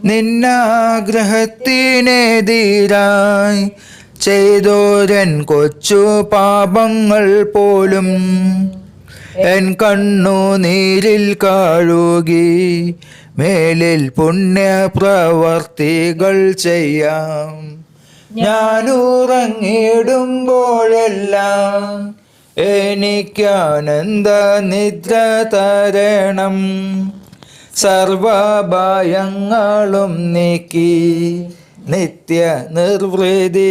നിന്നാഗ്രഹത്തിനെതിരായി ചെയ്തോരൻ കൊച്ചു പാപങ്ങൾ പോലും എൻ കണ്ണു നീരിൽ കഴുകി മേലിൽ പുണ്യപ്രവർത്തികൾ ചെയ്യാം. ഞാൻ ഉറങ്ങിടുമ്പോഴെല്ലാം എനിക്കാനന്ദ നിദ്ര തരണം. സർവഭയങ്ങളും നീക്കി നിത്യ നിർവൃതി